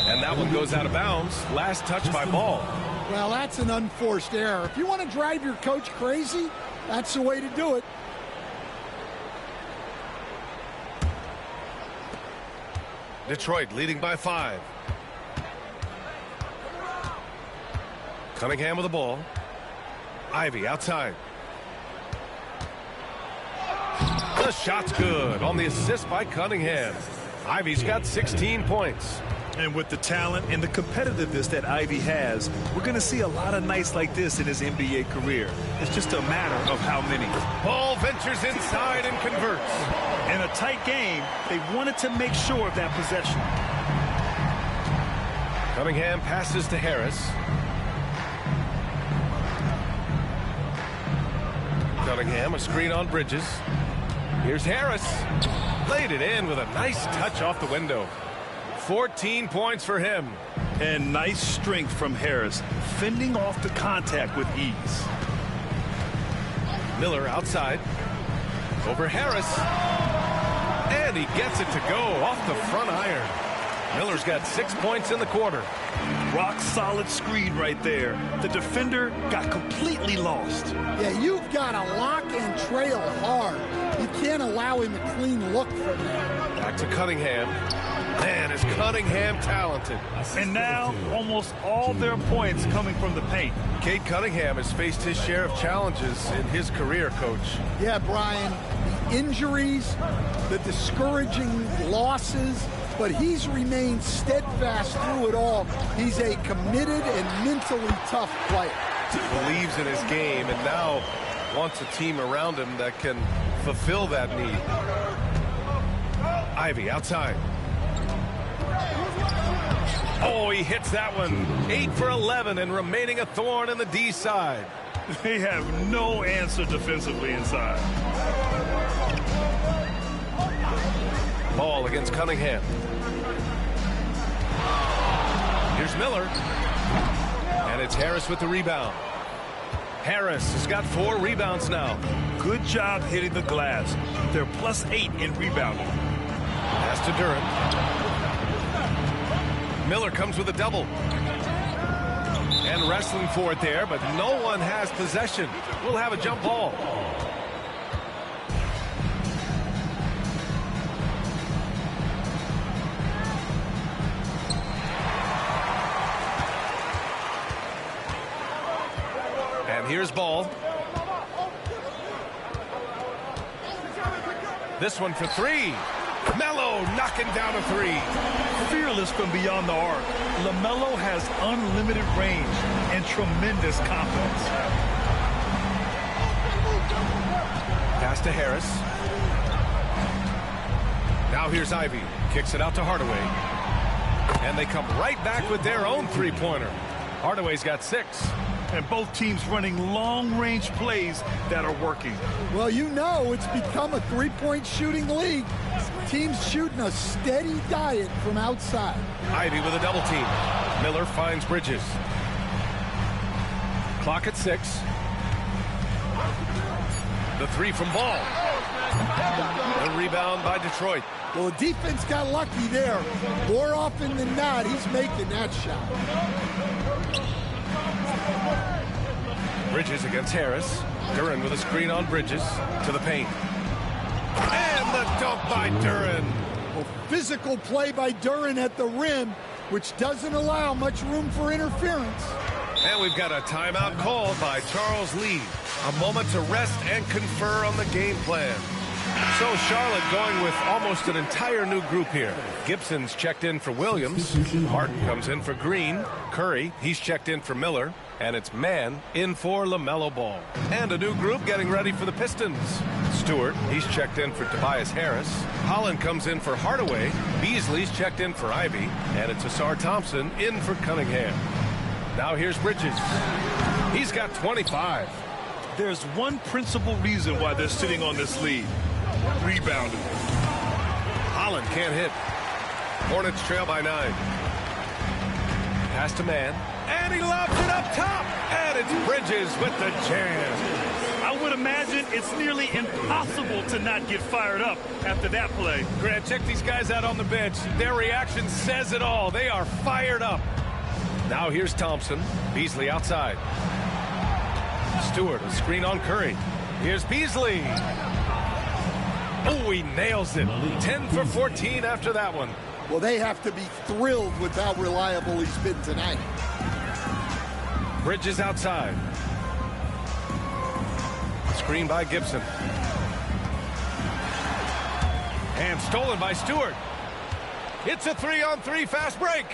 And that one goes out of bounds. Last touch by Ball. Well, that's an unforced error. If you want to drive your coach crazy, that's the way to do it. Detroit leading by 5. Cunningham with the ball. Ivy outside. The shot's good on the assist by Cunningham. Ivy's got 16 points. And with the talent and the competitiveness that Ivy has, we're going to see a lot of nights like this in his NBA career. It's just a matter of how many. Ball ventures inside and converts. In a tight game, they wanted to make sure of that possession. Cunningham passes to Harris. Cunningham, a screen on Bridges. Here's Harris. Laid it in with a nice touch off the window. 14 points for him. And nice strength from Harris, fending off the contact with ease. Miller outside. Over Harris. And he gets it to go off the front iron. Miller's got 6 points in the quarter. Rock solid screen right there. The defender got completely lost. Yeah, you've got to lock and trail hard. You can't allow him a clean look from there. Back to Cunningham. Man, is Cunningham talented. And now, almost all their points coming from the paint. Cade Cunningham has faced his share of challenges in his career, Coach. Yeah, Brian, the injuries, the discouraging losses, but he's remained steadfast through it all. He's a committed and mentally tough player. He believes in his game and now wants a team around him that can fulfill that need. Ivy outside. Oh, he hits that one. 8 for 11 and remaining a thorn in the D side. They have no answer defensively inside. Ball against Cunningham. Here's Miller. And it's Harris with the rebound. Harris has got 4 rebounds now. Good job hitting the glass. They're +8 in rebounding. Pass to Duren. Miller comes with a double. And wrestling for it there, but no one has possession. We'll have a jump ball. And here's Ball. This one for 3. Melo knocking down a 3. Fearless from beyond the arc, LaMelo has unlimited range and tremendous confidence. Pass to Harris. Now here's Ivy. Kicks it out to Hardaway. And they come right back with their own three-pointer. Hardaway's got 6. And both teams running long-range plays that are working. Well, you know it's become a three-point shooting league. Teams shooting a steady diet from outside. Ivy with a double team. Miller finds Bridges. Clock at 6. The 3 from Ball. A rebound by Detroit. Well, the defense got lucky there. More often than not, he's making that shot. Bridges against Harris. Duren with a screen on Bridges to the paint. And the dunk by Duren. Well, physical play by Duren at the rim, which doesn't allow much room for interference. And we've got a timeout called by Charles Lee. A moment to rest and confer on the game plan. So Charlotte going with almost an entire new group here. Gibson's checked in for Williams. Harden comes in for Green. Curry, he's checked in for Miller. And it's Mann in for LaMelo Ball. And a new group getting ready for the Pistons. Stewart, he's checked in for Tobias Harris. Holland comes in for Hardaway. Beasley's checked in for Ivy. And it's Asar Thompson in for Cunningham. Now here's Bridges. He's got 25. There's one principal reason why they're sitting on this lead. Rebounding. Holland can't hit. Hornets trail by 9. Pass to man. And he lobs it up top. And it's Bridges with the jam. I would imagine it's nearly impossible to not get fired up after that play. Grant, check these guys out on the bench. Their reaction says it all. They are fired up. Now here's Thompson. Beasley outside. Stewart, a screen on Curry. Here's Beasley. Oh, he nails it. 10 for 14 after that one. Well, they have to be thrilled with how reliable he's been tonight. Bridges outside. Screen by Gibson. And stolen by Stewart. It's a 3-on-3 fast break.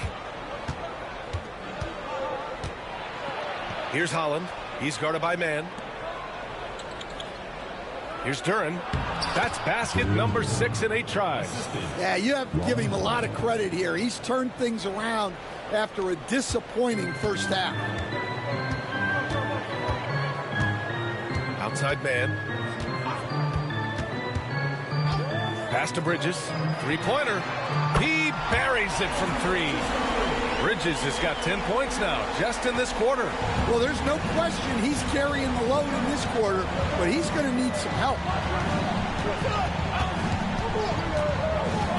Here's Holland. He's guarded by man. Here's Duran. That's basket number 6 in 8 tries. Yeah, you have to give him a lot of credit here. He's turned things around after a disappointing first half. Outside man. Pass to Bridges. Three-pointer. He buries it from 3. Bridges has got 10 points now, just in this quarter. Well, there's no question he's carrying the load in this quarter, but he's going to need some help.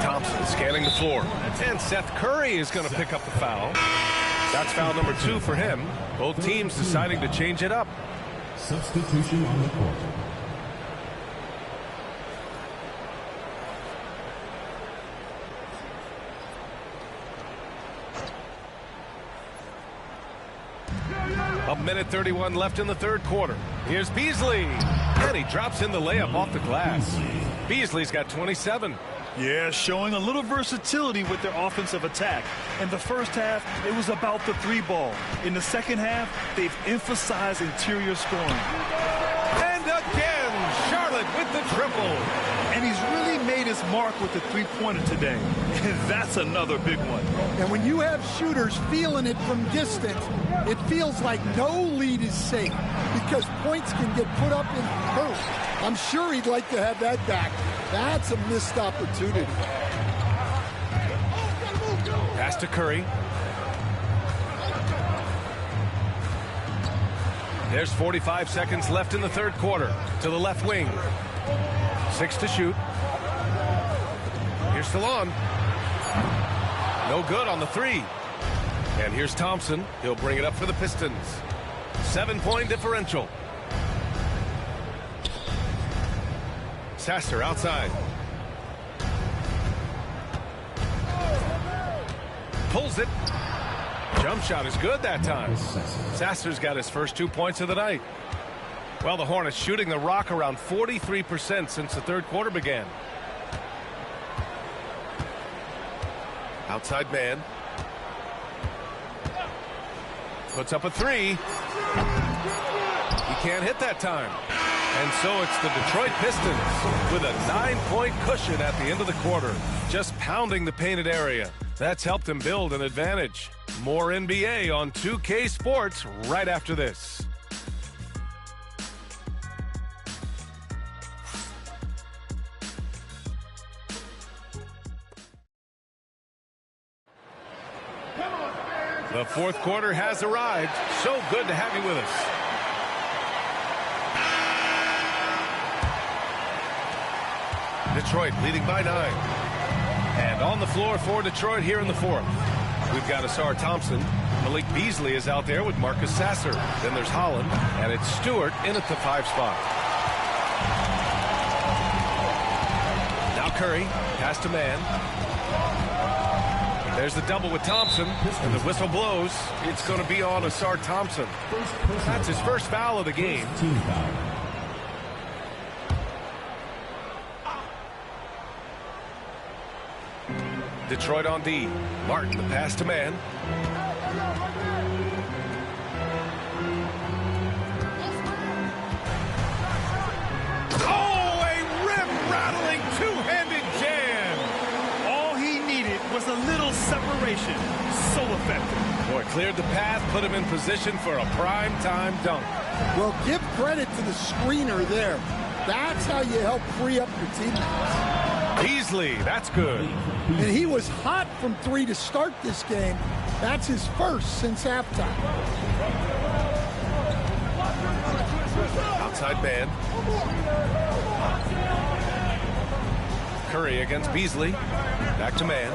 Thompson scanning the floor. And Seth Curry is going to pick up the foul. That's foul number 2 for him. Both teams deciding to change it up. Substitution on the court. A minute 31 left in the third quarter. Here's Beasley. And he drops in the layup off the glass. Beasley's got 27. Yeah, showing a little versatility with their offensive attack. In the first half, it was about the 3 ball. In the second half, they've emphasized interior scoring. And again, Charlotte with the triple. And he's really made his mark with the 3-pointer today. And that's another big one. And when you have shooters feeling it from distance, it feels like no lead is safe because points can get put up in hurry. I'm sure he'd like to have that back. That's a missed opportunity. Pass to Curry. There's 45 seconds left in the third quarter. To the left wing. 6 to shoot. Here's Stallone. No good on the 3. And here's Thompson. He'll bring it up for the Pistons. 7-point differential. Sasser outside. Pulls it. Jump shot is good that time. Sasser's got his first 2 points of the night. Well, the Hornets shooting the rock around 43% since the third quarter began. Outside man. Puts up a 3. He can't hit that time. And so it's the Detroit Pistons with a 9-point cushion at the end of the quarter, just pounding the painted area. That's helped them build an advantage. More NBA on 2K Sports right after this. The fourth quarter has arrived. So good to have you with us. Detroit leading by 9. And on the floor for Detroit here in the fourth. We've got Asar Thompson. Malik Beasley is out there with Marcus Sasser. Then there's Holland. And it's Stewart in at the 5 spot. Now Curry. Pass to man. There's the double with Thompson. And the whistle blows. It's going to be on Asar Thompson. That's his first foul of the game. Team foul. Detroit on D. Martin, the pass to man. Oh, a rim-rattling two-handed jam. All he needed was a little separation. So effective. Boy, cleared the path, put him in position for a prime-time dunk. Well, give credit to the screener there. That's how you help free up your teammates. Beasley, that's good. And he was hot from three to start this game. That's his first since halftime. Outside man. Curry against Beasley. Back to man.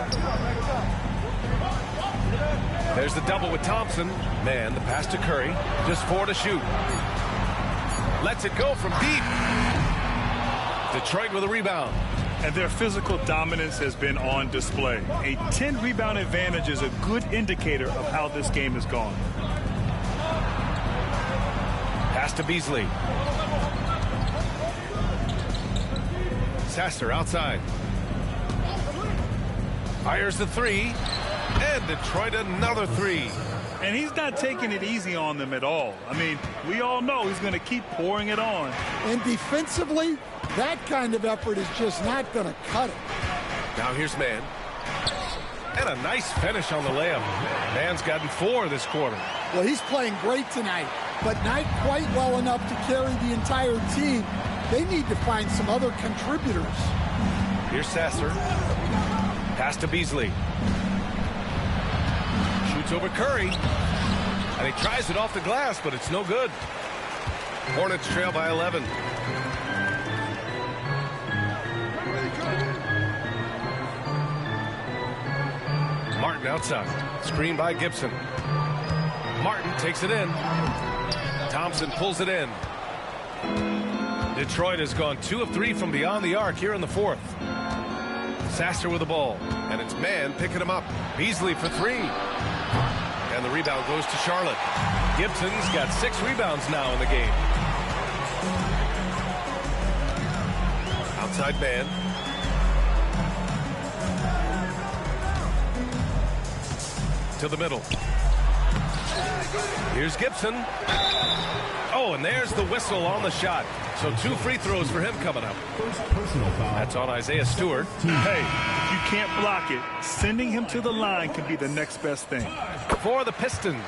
There's the double with Thompson. Man, the pass to Curry. Just 4 to shoot. Lets it go from deep. Detroit with a rebound. And their physical dominance has been on display. A 10-rebound advantage is a good indicator of how this game has gone. Pass to Beasley. Sasser outside. Fires the three. And Detroit another three. And he's not taking it easy on them at all. I mean, we all know he's going to keep pouring it on. And defensively, that kind of effort is just not going to cut it. Now here's Man. And a nice finish on the layup. Man's gotten 4 this quarter. Well, he's playing great tonight, but not quite well enough to carry the entire team. They need to find some other contributors. Here's Sasser. Pass to Beasley. Shoots over Curry. And he tries it off the glass, but it's no good. Hornets trail by 11. Martin outside. Screen by Gibson. Martin takes it in. Thompson pulls it in. Detroit has gone 2 of 3 from beyond the arc here in the fourth. Sasser with the ball. And it's Man picking him up. Beasley for 3. And the rebound goes to Charlotte. Gibson's got 6 rebounds now in the game. Outside Man. To the middle. Here's Gibson. Oh, and there's the whistle on the shot. So 2 free throws for him coming up. That's on Isaiah Stewart. Hey, if you can't block it, sending him to the line can be the next best thing. For the Pistons,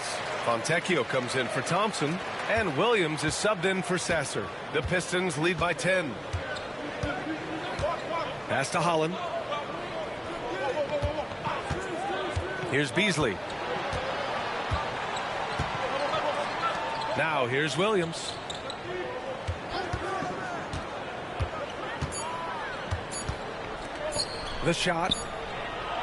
Fontecchio comes in for Thompson, and Williams is subbed in for Sasser. The Pistons lead by 10. Pass to Holland. Here's Beasley. Now here's Williams. The shot.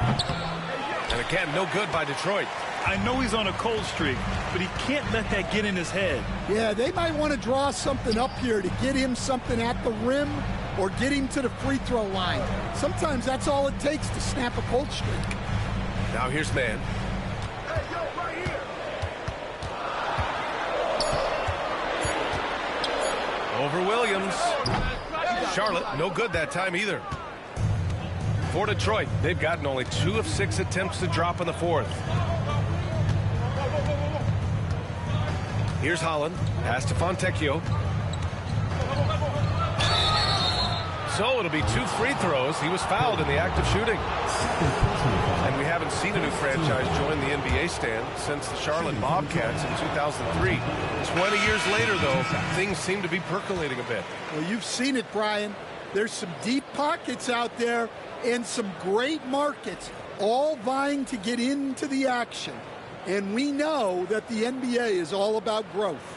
And again, no good by Detroit. I know he's on a cold streak, but he can't let that get in his head. Yeah, they might want to draw something up here to get him something at the rim or get him to the free throw line. Sometimes that's all it takes to snap a cold streak. Now here's Man. Over Williams. Charlotte, no good that time either. For Detroit, they've gotten only 2 of 6 attempts to drop in the fourth. Here's Holland. Pass to Fontecchio. So it'll be 2 free throws. He was fouled in the act of shooting. And we haven't seen a new franchise join the NBA stand since the Charlotte Bobcats in 2003. 20 years later, though, things seem to be percolating a bit. Well, you've seen it, Brian. There's some deep pockets out there and some great markets, all vying to get into the action. And we know that the NBA is all about growth.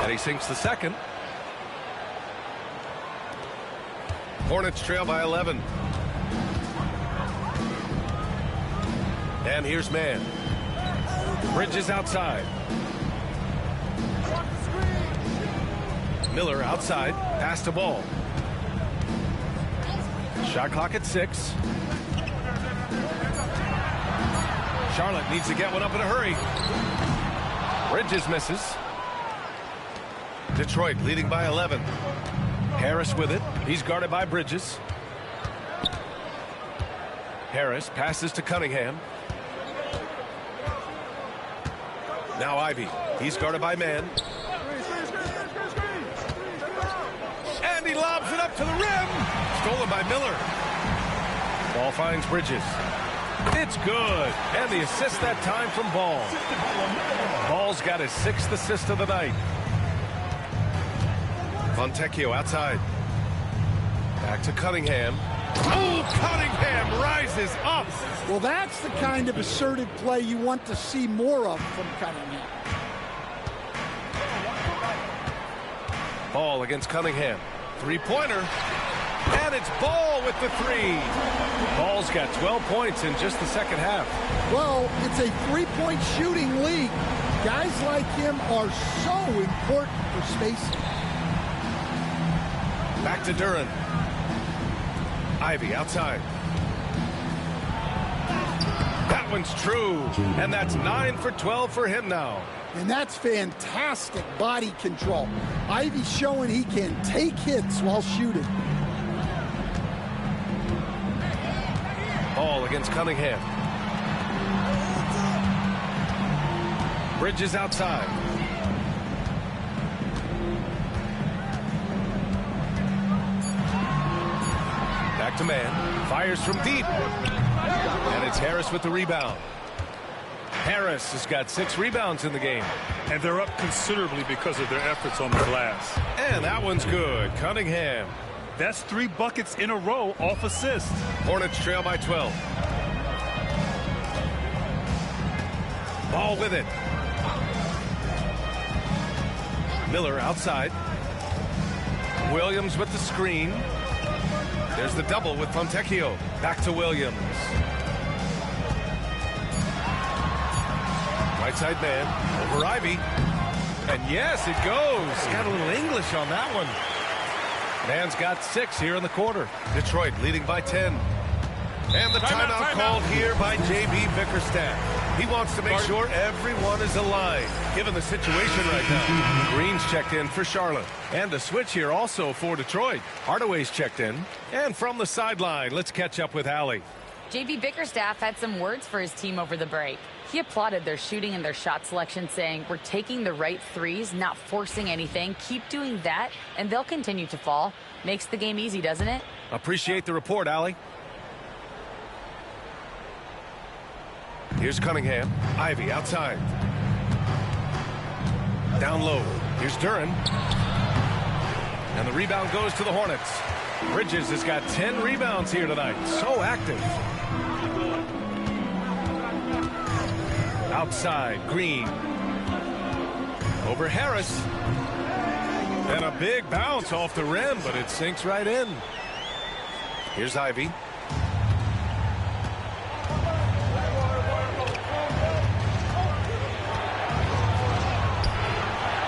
And he sinks the second. Hornets trail by 11. And here's Man. Bridges outside. Miller outside. Pass to ball. Shot clock at 6. Charlotte needs to get one up in a hurry. Bridges misses. Detroit leading by 11. Harris with it. He's guarded by Bridges. Harris passes to Cunningham. Now Ivy. He's guarded by Man. to the rim. Stolen by Miller. Ball finds Bridges. It's good. And the assist that time from Ball. Ball's got his 6th assist of the night. Fontecchio outside. Back to Cunningham. Oh, Cunningham rises up. Well, that's the kind of assertive play you want to see more of from Cunningham. Ball against Cunningham. Three-pointer. And it's Ball with the 3. Ball's got 12 points in just the second half. Well, it's a three-point shooting league. Guys like him are so important for spacing. Back to Duran. Ivy outside. That one's true. And that's 9 for 12 for him now. And that's fantastic body control. Ivy's showing he can take hits while shooting. Ball against Cunningham. Bridges outside. Back to man. Fires from deep. And it's Harris with the rebound. Harris has got 6 rebounds in the game. And they're up considerably because of their efforts on the glass. And that one's good. Cunningham. That's 3 buckets in a row off assist. Hornets trail by 12. Ball with it. Miller outside. Williams with the screen. There's the double with Fontecchio. Back to Williams. Right side man over Ivy. And yes, it goes. Got a little English on that one. Man's got 6 here in the quarter. Detroit leading by 10. And the timeout called here by J.B. Bickerstaff. He wants to make sure everyone is aligned, given the situation right now. Green's checked in for Charlotte. And the switch here also for Detroit. Hardaway's checked in. And from the sideline, let's catch up with Allie. J.B. Bickerstaff had some words for his team over the break. He applauded their shooting and their shot selection, saying, "We're taking the right threes, not forcing anything. Keep doing that, and they'll continue to fall." Makes the game easy, doesn't it? Appreciate the report, Allie. Here's Cunningham. Ivy outside. Down low. Here's Duran. And the rebound goes to the Hornets. Bridges has got 10 rebounds here tonight. So active. Outside, Green. Over Harris. And a big bounce off the rim, but it sinks right in. Here's Ivy.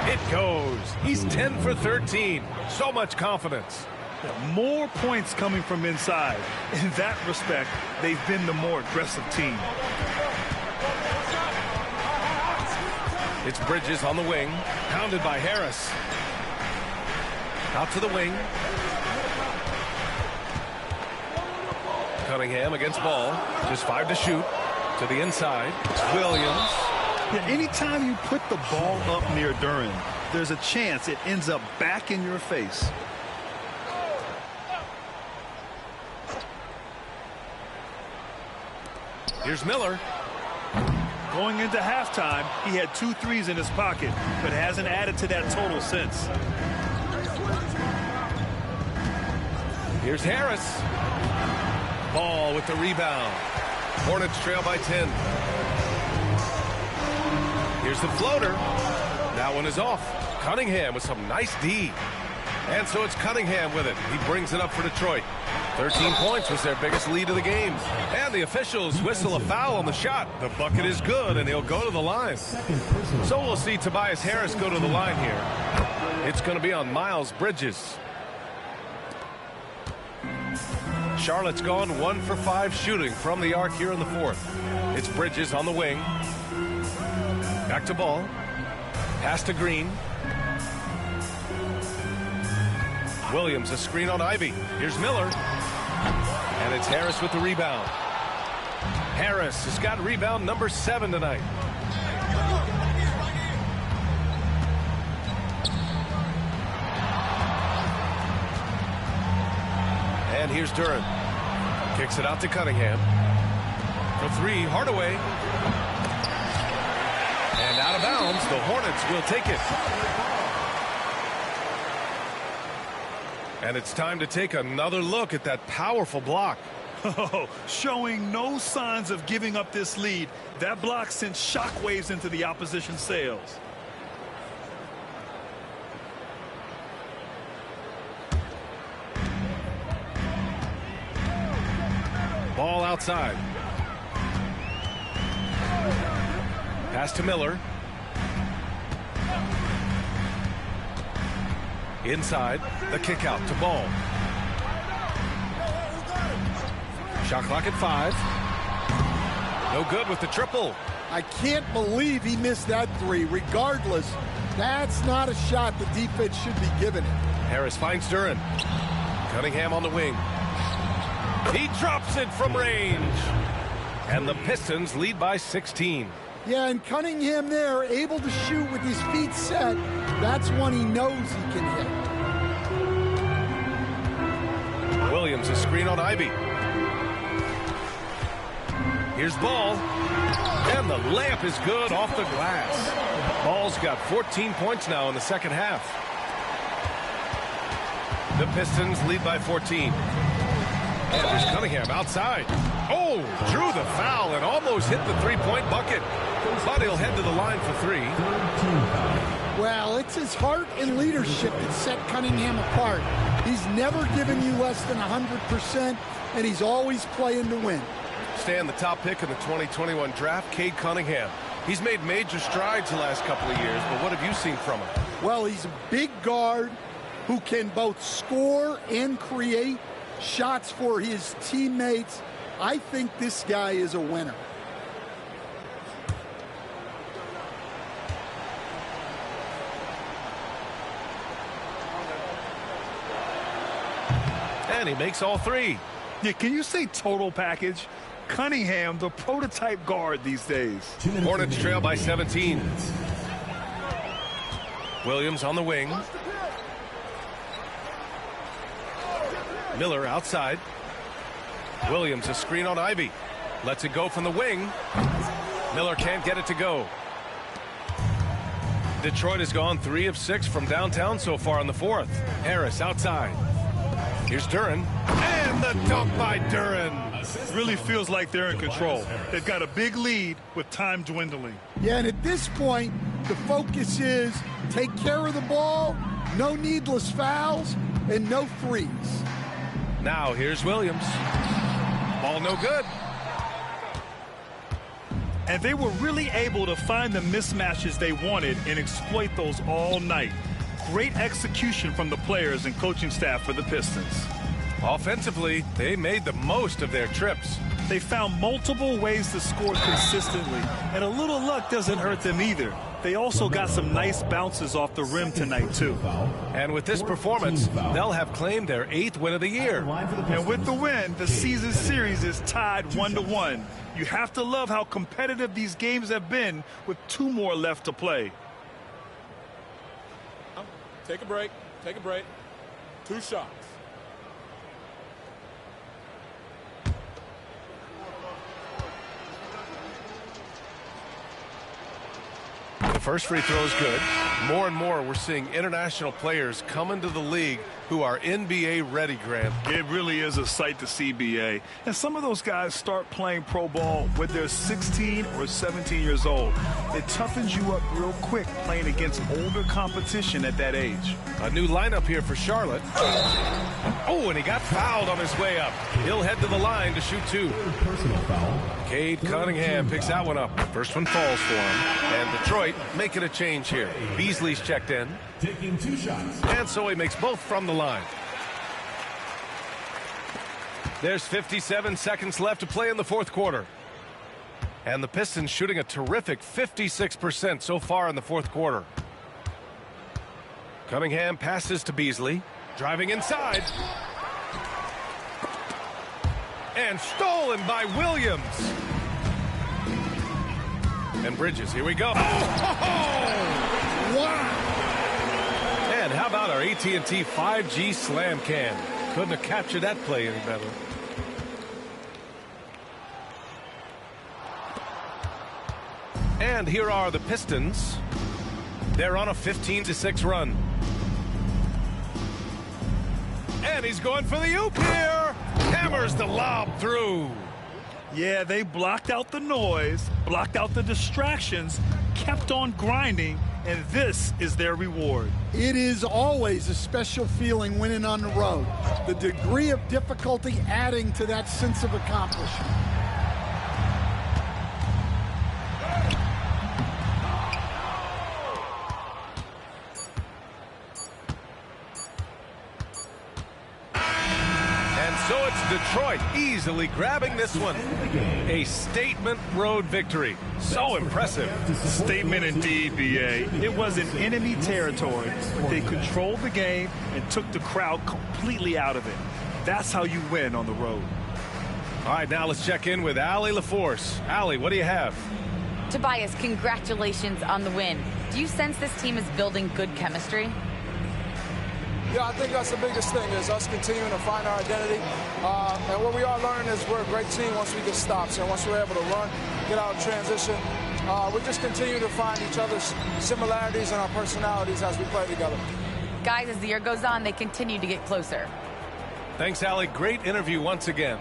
It goes. He's 10 for 13. So much confidence. More points coming from inside. In that respect, they've been the more aggressive team. It's Bridges on the wing. Pounded by Harris. Out to the wing. Cunningham against Ball. Just 5 to shoot. To the inside. It's Williams. Yeah, anytime you put the ball up near Duran, there's a chance it ends up back in your face. Here's Miller. Going into halftime, he had 2 threes in his pocket, but hasn't added to that total since. Here's Harris. Ball with the rebound. Hornets trail by 10. Here's the floater. That one is off. Cunningham with some nice D. And so it's Cunningham with it. He brings it up for Detroit. 13 points was their biggest lead of the game. And the officials whistle a foul on the shot. The bucket is good, and he'll go to the line. So we'll see Tobias Harris go to the line here. It's going to be on Miles Bridges. Charlotte's gone 1 for 5 shooting from the arc here in the fourth. It's Bridges on the wing. Back to Ball. Pass to Green. Williams, a screen on Ivy. Here's Miller. And it's Harris with the rebound. Harris has got rebound number 7 tonight. And here's Duren. Kicks it out to Cunningham. For three, Hardaway. And out of bounds, the Hornets will take it. And it's time to take another look at that powerful block. Oh, showing no signs of giving up this lead. That block sent shockwaves into the opposition sails. Ball outside. Pass to Miller. Inside, the kick out to Ball. Shot clock at 5. No good with the triple. I can't believe he missed that three. Regardless, that's not a shot the defense should be giving it. Harris finds Duren. Cunningham on the wing. He drops it from range. And the Pistons lead by 16. Yeah, and Cunningham there, able to shoot with his feet set. That's one he knows he can hit. Williams, a screen on Ivy. Here's Ball. And the layup is good off the glass. Ball's got 14 points now in the second half. The Pistons lead by 14. And there's Cunningham outside. Oh, drew the foul and almost hit the three-point bucket. But he'll head to the line for 3. Well, it's his heart and leadership that set Cunningham apart. He's never given you less than 100%, and he's always playing to win. Stan, the top pick in the 2021 draft, Cade Cunningham. He's made major strides the last couple of years, but what have you seen from him? Well, he's a big guard who can both score and create shots for his teammates. I think this guy is a winner. And he makes all 3. Yeah, can you say total package? Cunningham, the prototype guard these days. Hornets trail by 17. Williams on the wing. Miller outside. Williams, a screen on Ivy. Lets it go from the wing. Miller can't get it to go. Detroit has gone 3 of 6 from downtown so far in the 4th. Harris outside. Here's Duren. And the dunk by Duren. Really feels like they're in control. They've got a big lead with time dwindling. Yeah, and at this point, the focus is take care of the ball, no needless fouls, and no threes. Now here's Williams. Ball no good. And they were really able to find the mismatches they wanted and exploit those all night. Great execution from the players and coaching staff for the Pistons. Offensively, they made the most of their trips. They found multiple ways to score consistently, and a little luck doesn't hurt them either. They also got some nice bounces off the rim tonight, too. And with this performance, they'll have claimed their 8th win of the year. And with the win, the season series is tied 1-1. You have to love how competitive these games have been with 2 more left to play. Take a break. Take a break. 2 shots. The first free throw is good. More and more, we're seeing international players come into the league who are NBA ready, Grant. It really is a sight to see, BA. And some of those guys start playing pro ball when they're 16 or 17 years old. It toughens you up real quick playing against older competition at that age. A new lineup here for Charlotte. Oh, and he got fouled on his way up. He'll head to the line to shoot 2. Personal foul. Cade Cunningham picks that one up. First one falls for him. And Detroit making a change here. Beasley's checked in. Taking 2 shots. And so he makes both from the line. There's 57 seconds left to play in the 4th quarter. And the Pistons shooting a terrific 56% so far in the 4th quarter. Cunningham passes to Beasley. Driving inside. And stolen by Williams. And Bridges, here we go. Wow! And how about our AT&T 5G Slam Can? Couldn't have captured that play any better. And here are the Pistons. They're on a 15-6 run. And he's going for the oop here. Hammers the lob through. Yeah, they blocked out the noise, blocked out the distractions, kept on grinding, and this is their reward. It is always a special feeling winning on the road. The degree of difficulty adding to that sense of accomplishment. So it's Detroit easily grabbing this one. A statement road victory. So impressive. Statement indeed, B.A. It was in enemy territory, but they controlled the game and took the crowd completely out of it. That's how you win on the road. All right, now let's check in with Allie LaForce. Allie, what do you have? Tobias, congratulations on the win. Do you sense this team is building good chemistry? Yeah, I think that's the biggest thing is us continuing to find our identity. And what we are learning is we're a great team once we get stops. And once we're able to run, get out of transition, we just continue to find each other's similarities and our personalities as we play together. Guys, as the year goes on, they continue to get closer. Thanks, Allie. Great interview once again.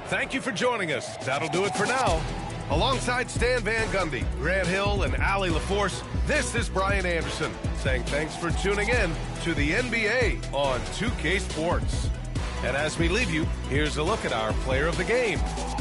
Thank you for joining us. That'll do it for now. Alongside Stan Van Gundy, Grant Hill, and Allie LaForce, this is Brian Anderson saying thanks for tuning in to the NBA on 2K Sports. And as we leave you, here's a look at our player of the game.